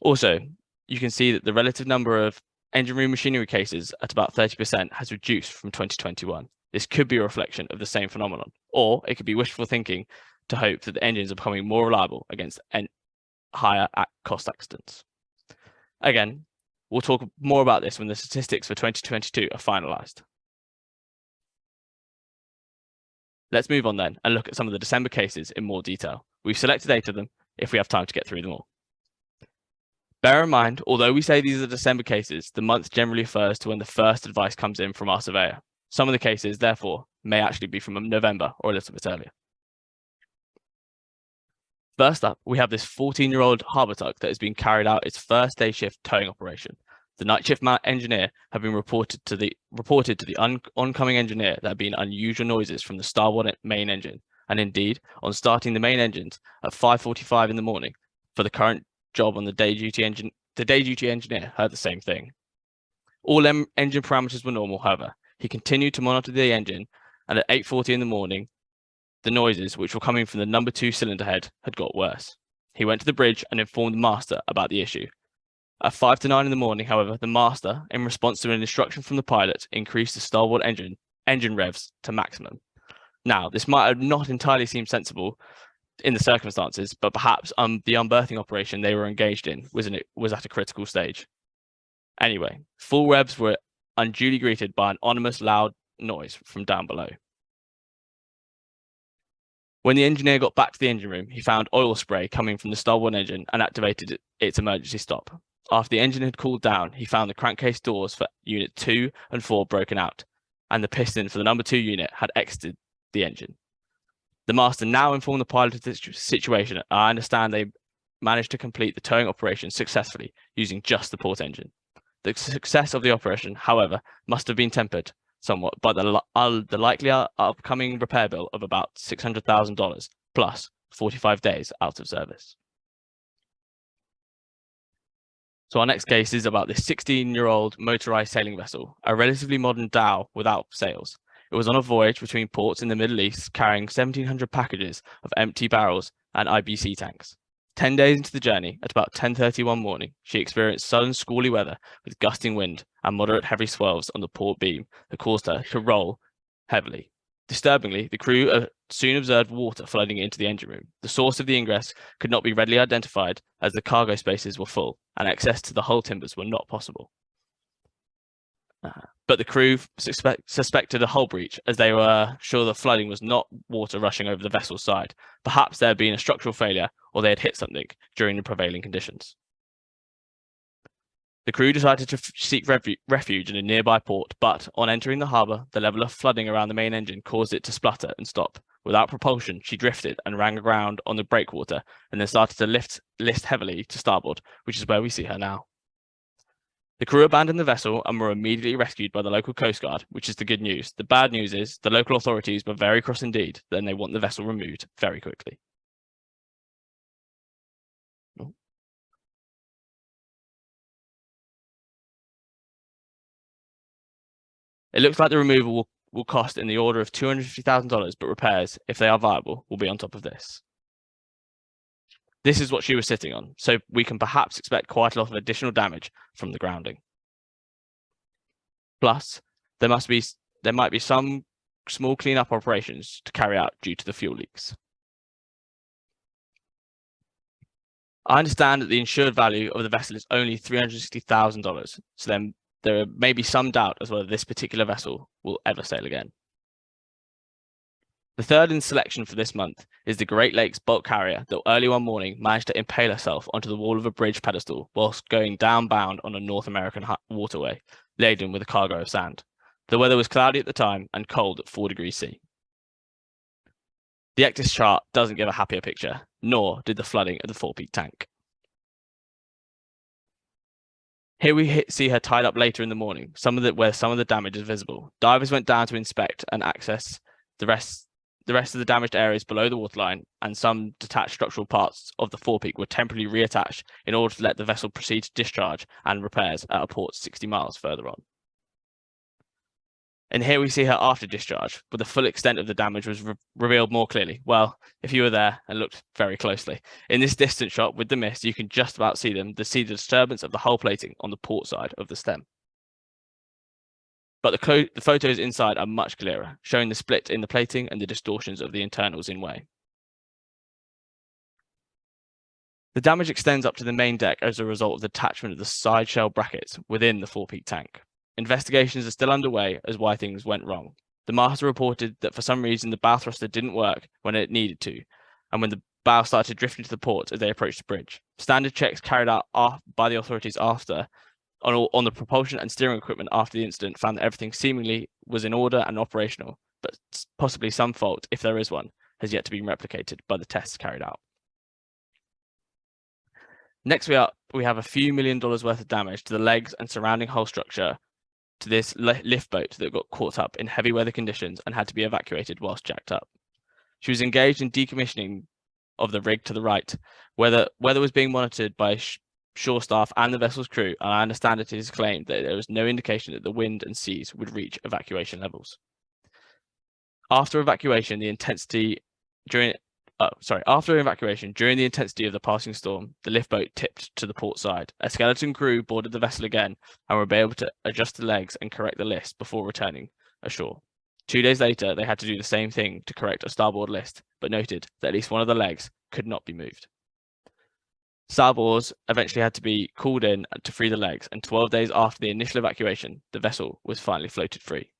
Also, you can see that the relative number of engine room machinery cases at about 30% has reduced from 2021. This could be a reflection of the same phenomenon, or it could be wishful thinking to hope that the engines are becoming more reliable against higher cost accidents. Again, we'll talk more about this when the statistics for 2022 are finalised. Let's move on then and look at some of the December cases in more detail. We've selected 8 of them if we have time to get through them all. Bear in mind, although we say these are December cases, the month generally refers to when the first advice comes in from our surveyor. Some of the cases, therefore, may actually be from November or a little bit earlier. First up, we have this 14-year-old harbour tug that has been carried out its first day shift towing operation. The night shift engineer had been reported to the oncoming engineer that there had been unusual noises from the starboard main engine, and indeed, on starting the main engines at 5:45 in the morning for the current job on the day duty engineer heard the same thing. All engine parameters were normal, however. He continued to monitor the engine, and at 8:40 in the morning, the noises, which were coming from the number 2 cylinder head, had got worse. He went to the bridge and informed the master about the issue. At 5 to 9 in the morning, however, the master, in response to an instruction from the pilot, increased the starboard engine revs to maximum. Now, this might have not entirely seemed sensible in the circumstances, but perhaps the unberthing operation they were engaged in was at a critical stage. Anyway, full revs were unduly greeted by an ominous loud noise from down below. When the engineer got back to the engine room, he found oil spray coming from the starboard engine and activated its emergency stop. After the engine had cooled down, he found the crankcase doors for Unit 2 and 4 broken out, and the piston for the number 2 unit had exited the engine. The master now informed the pilot of this situation, and I understand they managed to complete the towing operation successfully using just the port engine. The success of the operation, however, must have been tempered somewhat by the likely upcoming repair bill of about $600,000 plus 45 days out of service. So our next case is about this 16-year-old motorized sailing vessel, a relatively modern dhow without sails. It was on a voyage between ports in the Middle East carrying 1,700 packages of empty barrels and IBC tanks. 10 days into the journey, at about 10:30 one morning, she experienced sudden squally weather with gusting wind and moderate heavy swells on the port beam that caused her to roll heavily. Disturbingly, the crew soon observed water flooding into the engine room. The source of the ingress could not be readily identified as the cargo spaces were full and access to the hull timbers were not possible. But the crew suspected a hull breach as they were sure the flooding was not water rushing over the vessel's side. Perhaps there had been a structural failure or they had hit something during the prevailing conditions. The crew decided to seek refuge in a nearby port, but on entering the harbour, the level of flooding around the main engine caused it to splutter and stop. Without propulsion, she drifted and ran aground on the breakwater and then started to list heavily to starboard, which is where we see her now. The crew abandoned the vessel and were immediately rescued by the local Coast Guard, which is the good news. The bad news is the local authorities were very cross indeed, then they want the vessel removed very quickly. It looks like the removal will cost in the order of $250,000, but repairs, if they are viable, will be on top of this. This is what she was sitting on, so we can perhaps expect quite a lot of additional damage from the grounding. Plus, there might be some small cleanup operations to carry out due to the fuel leaks. I understand that the insured value of the vessel is only $360,000, so then there may be some doubt as whether this particular vessel will ever sail again. The third in selection for this month is the Great Lakes bulk carrier that early one morning managed to impale herself onto the wall of a bridge pedestal whilst going downbound on a North American waterway, laden with a cargo of sand. The weather was cloudy at the time and cold at 4 degrees C. The ECDIS chart doesn't give a happier picture, nor did the flooding of the forepeak tank. Here we see her tied up later in the morning, where some of the damage is visible. Divers went down to inspect and access the rest of the damaged areas below the waterline, and some detached structural parts of the forepeak were temporarily reattached in order to let the vessel proceed to discharge and repairs at a port 60 miles further on. And here we see her after discharge, but the full extent of the damage was revealed more clearly. Well, if you were there and looked very closely. In this distant shot with the mist, you can just about see the disturbance of the hull plating on the port side of the stem. But the photos inside are much clearer, showing the split in the plating and the distortions of the internals in way. The damage extends up to the main deck as a result of the attachment of the side shell brackets within the forepeak tank. Investigations are still underway as why things went wrong. The master reported that for some reason the bow thruster didn't work when it needed to, and when the bow started to drift into the port as they approached the bridge. Standard checks carried out by the authorities on the propulsion and steering equipment after the incident found that everything seemingly was in order and operational, but possibly some fault, if there is one, has yet to be replicated by the tests carried out. Next we have a few $1 million worth of damage to the legs and surrounding hull structure to this lift boat that got caught up in heavy weather conditions and had to be evacuated whilst jacked up. She was engaged in decommissioning of the rig to the right. Weather was being monitored by shore staff and the vessel's crew, and I understand it is claimed that there was no indication that the wind and seas would reach evacuation levels. After evacuation, during the intensity of the passing storm, the lift boat tipped to the port side. A skeleton crew boarded the vessel again and were able to adjust the legs and correct the list before returning ashore. 2 days later, they had to do the same thing to correct a starboard list, but noted that at least one of the legs could not be moved. Starboards eventually had to be called in to free the legs, and 12 days after the initial evacuation, the vessel was finally floated free.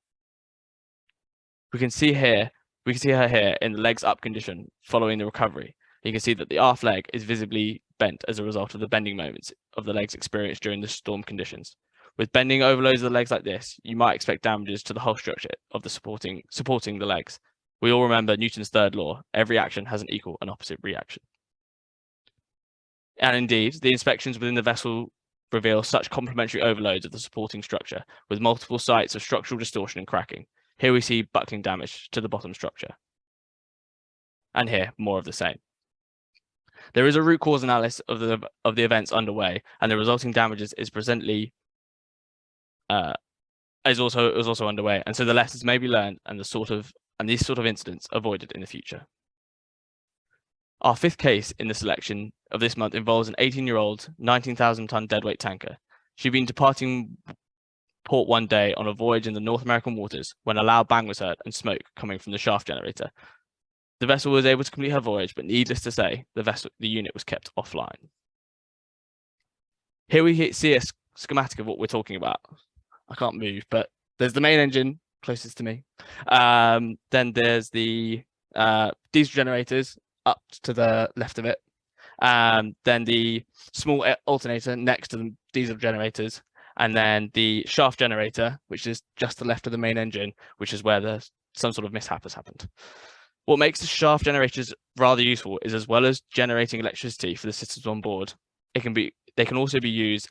We can see her here in the legs up condition following the recovery. You can see that the aft leg is visibly bent as a result of the bending moments of the legs experienced during the storm conditions. With bending overloads of the legs like this, you might expect damages to the whole structure of the supporting the legs. We all remember Newton's third law: every action has an equal and opposite reaction. And indeed, the inspections within the vessel reveal such complementary overloads of the supporting structure with multiple sites of structural distortion and cracking. Here we see buckling damage to the bottom structure. And here, more of the same. There is a root cause analysis of the events underway, and the resulting damages is presently is also underway, and so the lessons may be learned and these sort of incidents avoided in the future. Our fifth case in the selection of this month involves an 18-year-old, 19,000-ton deadweight tanker. She'd been departing port one day on a voyage in the North American waters when a loud bang was heard and smoke coming from the shaft generator. The vessel was able to complete her voyage, but needless to say, the unit was kept offline. Here we see a schematic of what we're talking about. I can't move, but there's the main engine closest to me. Then there's the diesel generators up to the left of it. Then the small alternator next to the diesel generators, and then the shaft generator, which is just to the left of the main engine, which is where some sort of mishap has happened. What makes the shaft generators rather useful is, as well as generating electricity for the systems on board, they can also be used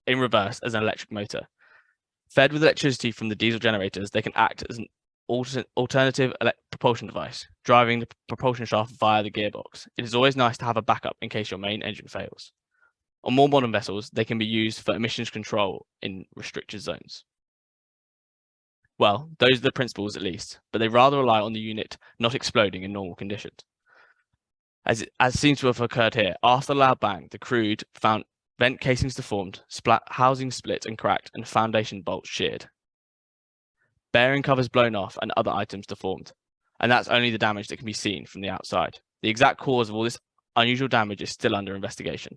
in reverse as an electric motor. Fed with electricity from the diesel generators, they can act as an alternative propulsion device, driving the propulsion shaft via the gearbox. It is always nice to have a backup in case your main engine fails. On more modern vessels, they can be used for emissions control in restricted zones. Well, those are the principles at least, but they rather rely on the unit not exploding in normal conditions. As seems to have occurred here, after the loud bang, the crew found vent casings deformed, housing split and cracked, and foundation bolts sheared. Bearing covers blown off and other items deformed. And that's only the damage that can be seen from the outside. The exact cause of all this unusual damage is still under investigation.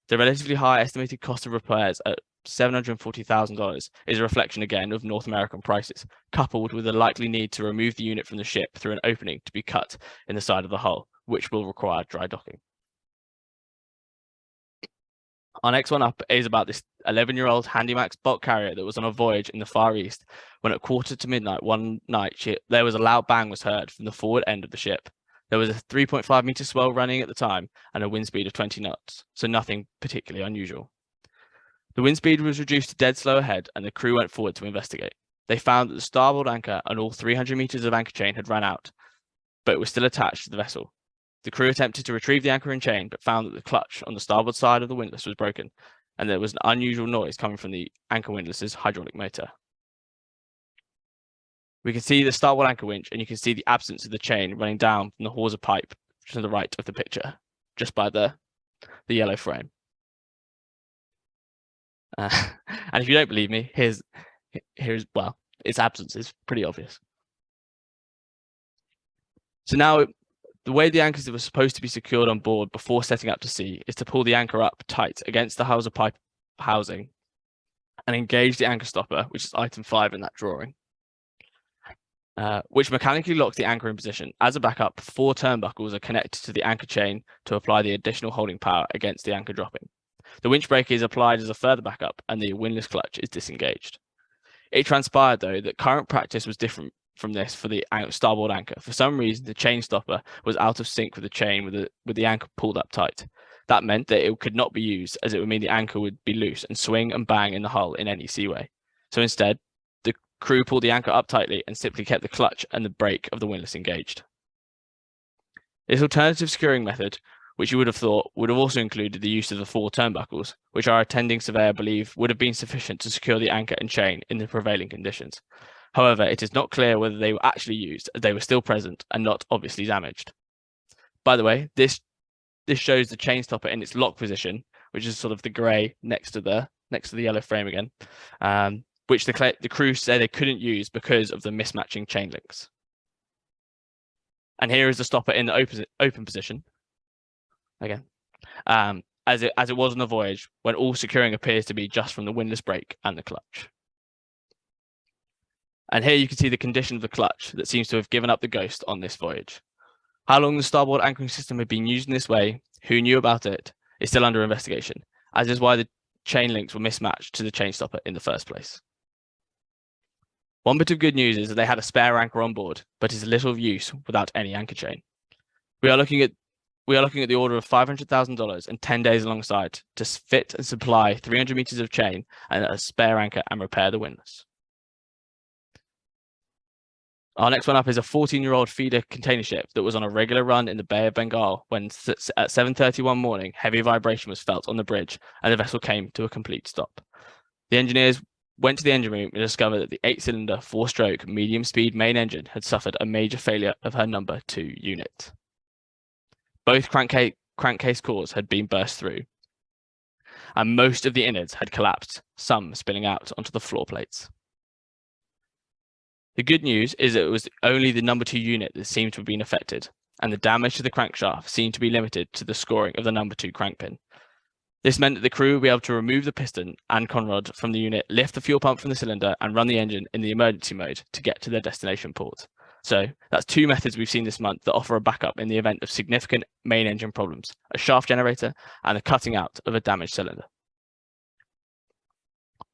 The relatively high estimated cost of repairs at $740,000 is a reflection again of North American prices, coupled with the likely need to remove the unit from the ship through an opening to be cut in the side of the hull, which will require dry docking. Our next one up is about this 11-year-old Handymax bulk carrier that was on a voyage in the Far East when at 1:45 one night there was a loud bang was heard from the forward end of the ship. There was a 3.5-meter swell running at the time and a wind speed of 20 knots, so nothing particularly unusual. The wind speed was reduced to dead slow ahead, and the crew went forward to investigate. They found that the starboard anchor and all 300 meters of anchor chain had run out, but it was still attached to the vessel. The crew attempted to retrieve the anchor and chain, but found that the clutch on the starboard side of the windlass was broken, and there was an unusual noise coming from the anchor windlass's hydraulic motor. We can see the starboard anchor winch, and you can see the absence of the chain running down from the hawser pipe to the right of the picture, just by the yellow frame. And if you don't believe me, here's well, its absence is pretty obvious. So now, the way the anchors that were supposed to be secured on board before setting out to sea is to pull the anchor up tight against the hawser pipe housing and engage the anchor stopper, which is item 5 in that drawing, which mechanically locks the anchor in position. As a backup, 4 turnbuckles are connected to the anchor chain to apply the additional holding power against the anchor dropping. The winch brake is applied as a further backup, and the windlass clutch is disengaged. It transpired, though, that current practice was different from this for the starboard anchor. For some reason, the chain stopper was out of sync with the chain with the anchor pulled up tight. That meant that it could not be used, as it would mean the anchor would be loose and swing and bang in the hull in any seaway. So instead, the crew pulled the anchor up tightly and simply kept the clutch and the brake of the windlass engaged. This alternative securing method, which you would have thought would have also included the use of the 4 turnbuckles, which our attending surveyor believed would have been sufficient to secure the anchor and chain in the prevailing conditions. However, it is not clear whether they were actually used, as they were still present and not obviously damaged. By the way, this shows the chain stopper in its lock position, which is sort of the grey next to the yellow frame again, which the crew say they couldn't use because of the mismatching chain links. And here is the stopper in the open position again, as it was on the voyage, when all securing appears to be just from the windlass brake and the clutch. And here you can see the condition of the clutch that seems to have given up the ghost on this voyage. How long the starboard anchoring system had been used in this way, who knew about it, is still under investigation, as is why the chain links were mismatched to the chain stopper in the first place. One bit of good news is that they had a spare anchor on board, but is little of use without any anchor chain. We are looking at we are looking at the order of $500,000 and 10 days alongside to fit and supply 300 meters of chain and a spare anchor and repair the windlass. Our next one up is a 14-year-old feeder container ship that was on a regular run in the Bay of Bengal when at 7:30 one morning, heavy vibration was felt on the bridge and the vessel came to a complete stop. The engineers went to the engine room and discovered that the 8-cylinder, 4-stroke, medium-speed main engine had suffered a major failure of her number 2 unit. Both crankcase cores had been burst through, and most of the innards had collapsed, some spilling out onto the floor plates. The good news is that it was only the number 2 unit that seemed to have been affected, and the damage to the crankshaft seemed to be limited to the scoring of the number 2 crankpin. This meant that the crew would be able to remove the piston and conrod from the unit, lift the fuel pump from the cylinder, and run the engine in the emergency mode to get to their destination port. So that's 2 methods we've seen this month that offer a backup in the event of significant main engine problems, a shaft generator and the cutting out of a damaged cylinder.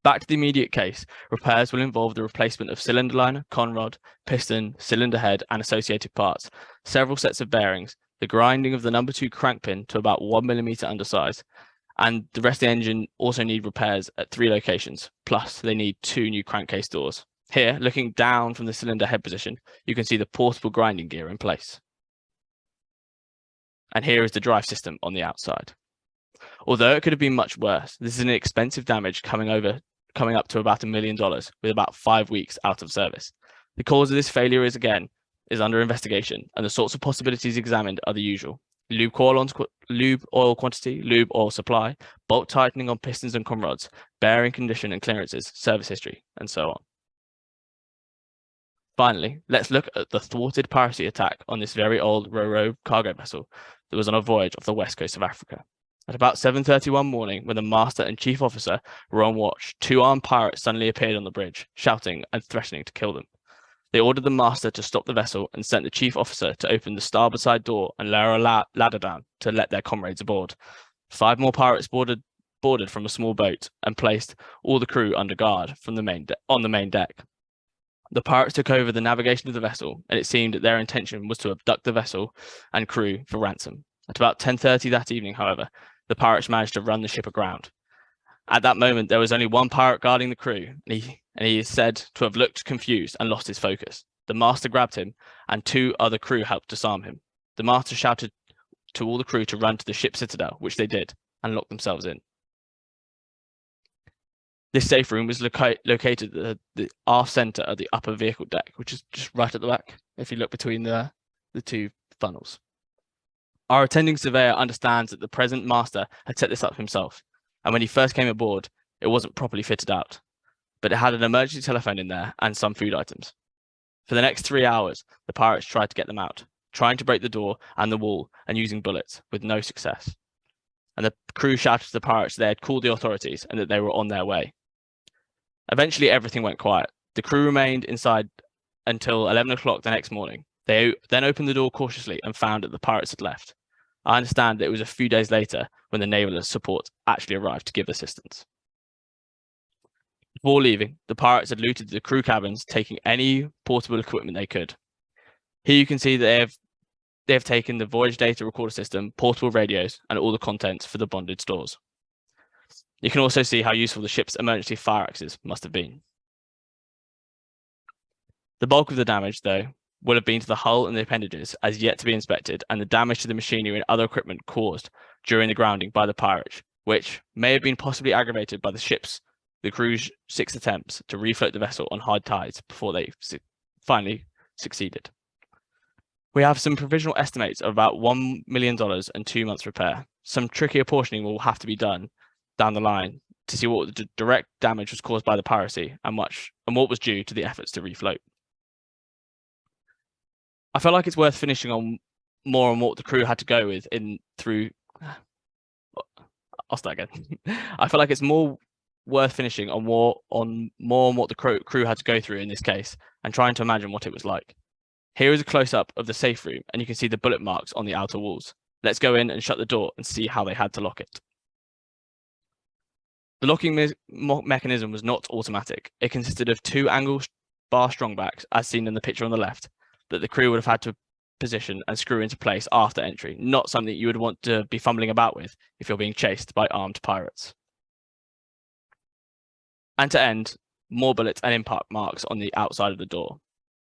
Back to the immediate case, repairs will involve the replacement of cylinder liner, conrod, piston, cylinder head and associated parts, several sets of bearings, the grinding of the number 2 crankpin to about 1 millimeter undersize, and the rest of the engine also need repairs at 3 locations, plus they need 2 new crankcase doors. Here, looking down from the cylinder head position, you can see the portable grinding gear in place. And here is the drive system on the outside. Although it could have been much worse, this is an expensive damage coming up to about $1 million with about 5 weeks out of service. The cause of this failure is under investigation, and the sorts of possibilities examined are the usual: lube oil quantity, lube oil supply, bolt tightening on pistons and conrods, bearing condition and clearances, service history, and so on. Finally, let's look at the thwarted piracy attack on this very old ro-ro cargo vessel that was on a voyage off the west coast of Africa. At about 7:30 one morning, when the master and chief officer were on watch, 2 armed pirates suddenly appeared on the bridge, shouting and threatening to kill them. They ordered the master to stop the vessel and sent the chief officer to open the starboard side door and lower a ladder down to let their comrades aboard. 5 more pirates boarded from a small boat and placed all the crew under guard from on the main deck. The pirates took over the navigation of the vessel, and it seemed that their intention was to abduct the vessel and crew for ransom. At about 10:30 that evening, however, the pirates managed to run the ship aground. At that moment, there was only 1 pirate guarding the crew, and he is said to have looked confused and lost his focus. The master grabbed him, and 2 other crew helped disarm him. The master shouted to all the crew to run to the ship's citadel, which they did, and locked themselves in. This safe room was located at the aft center of the upper vehicle deck, which is just right at the back, if you look between the 2 funnels. Our attending surveyor understands that the present master had set this up himself, and when he first came aboard, it wasn't properly fitted out, but it had an emergency telephone in there and some food items. For the next 3 hours, the pirates tried to get them out, trying to break the door and the wall and using bullets, with no success. And the crew shouted to the pirates they had called the authorities and that they were on their way. Eventually, everything went quiet. The crew remained inside until 11 o'clock the next morning. They then opened the door cautiously and found that the pirates had left. I understand that it was a few days later when the naval support actually arrived to give assistance. Before leaving, the pirates had looted the crew cabins, taking any portable equipment they could. Here you can see that they have taken the voyage data recorder system, portable radios, and all the contents for the bonded stores. You can also see how useful the ship's emergency fire axes must have been. The bulk of the damage, though, will have been to the hull and the appendages, as yet to be inspected, and the damage to the machinery and other equipment caused during the grounding by the pirates, which may have been possibly aggravated by the crew's 6 attempts to refloat the vessel on high tides before they finally succeeded. We have some provisional estimates of about $1 million and 2 months repair. Some tricky apportioning will have to be done down the line to see what the direct damage was caused by the piracy and what was due to the efforts to refloat. I feel like it's worth finishing on more on what the crew had to go with I'll start again. I feel like it's worth finishing on more on what the crew had to go through in this case and trying to imagine what it was like. Here is a close-up of the safe room, and you can see the bullet marks on the outer walls. Let's go in and shut the door and see how they had to lock it. The locking mechanism was not automatic. It consisted of 2 angle bar strongbacks, as seen in the picture on the left, that the crew would have had to position and screw into place after entry, not something you would want to be fumbling about with if you're being chased by armed pirates. And to end, more bullets and impact marks on the outside of the door.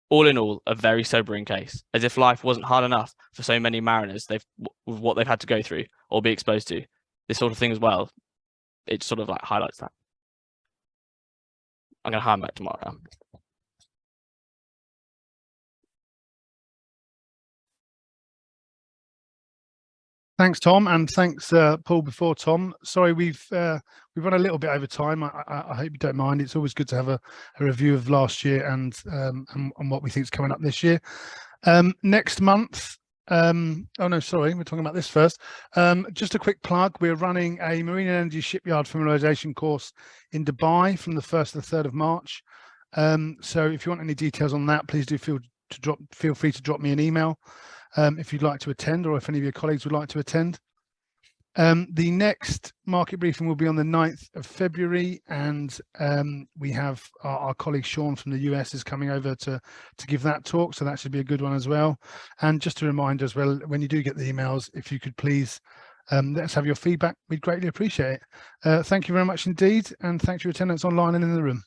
All in all, a very sobering case, as if life wasn't hard enough for so many mariners with what they've had to go through or be exposed to. This sort of thing as well, it sort of like highlights that. I'm going to hand back to Mark now. Thanks, Tom, and thanks, Paul. Before Tom, sorry, we've run a little bit over time. I hope you don't mind. It's always good to have a review of last year and what we think is coming up this year. Next month. Oh no, sorry, we're talking about this first. Just a quick plug: we're running a marine and energy shipyard familiarisation course in Dubai from the 1st to the 3rd of March. So if you want any details on that, please do feel free to drop me an email. If you'd like to attend, or if any of your colleagues would like to attend. The next market briefing will be on the 9th of February, and we have our colleague Sean from the US is coming over to give that talk, so that should be a good one as well. And just a reminder as well, when you do get the emails, if you could please let us have your feedback, we'd greatly appreciate it. Thank you very much indeed, and thanks for your attendance online and in the room.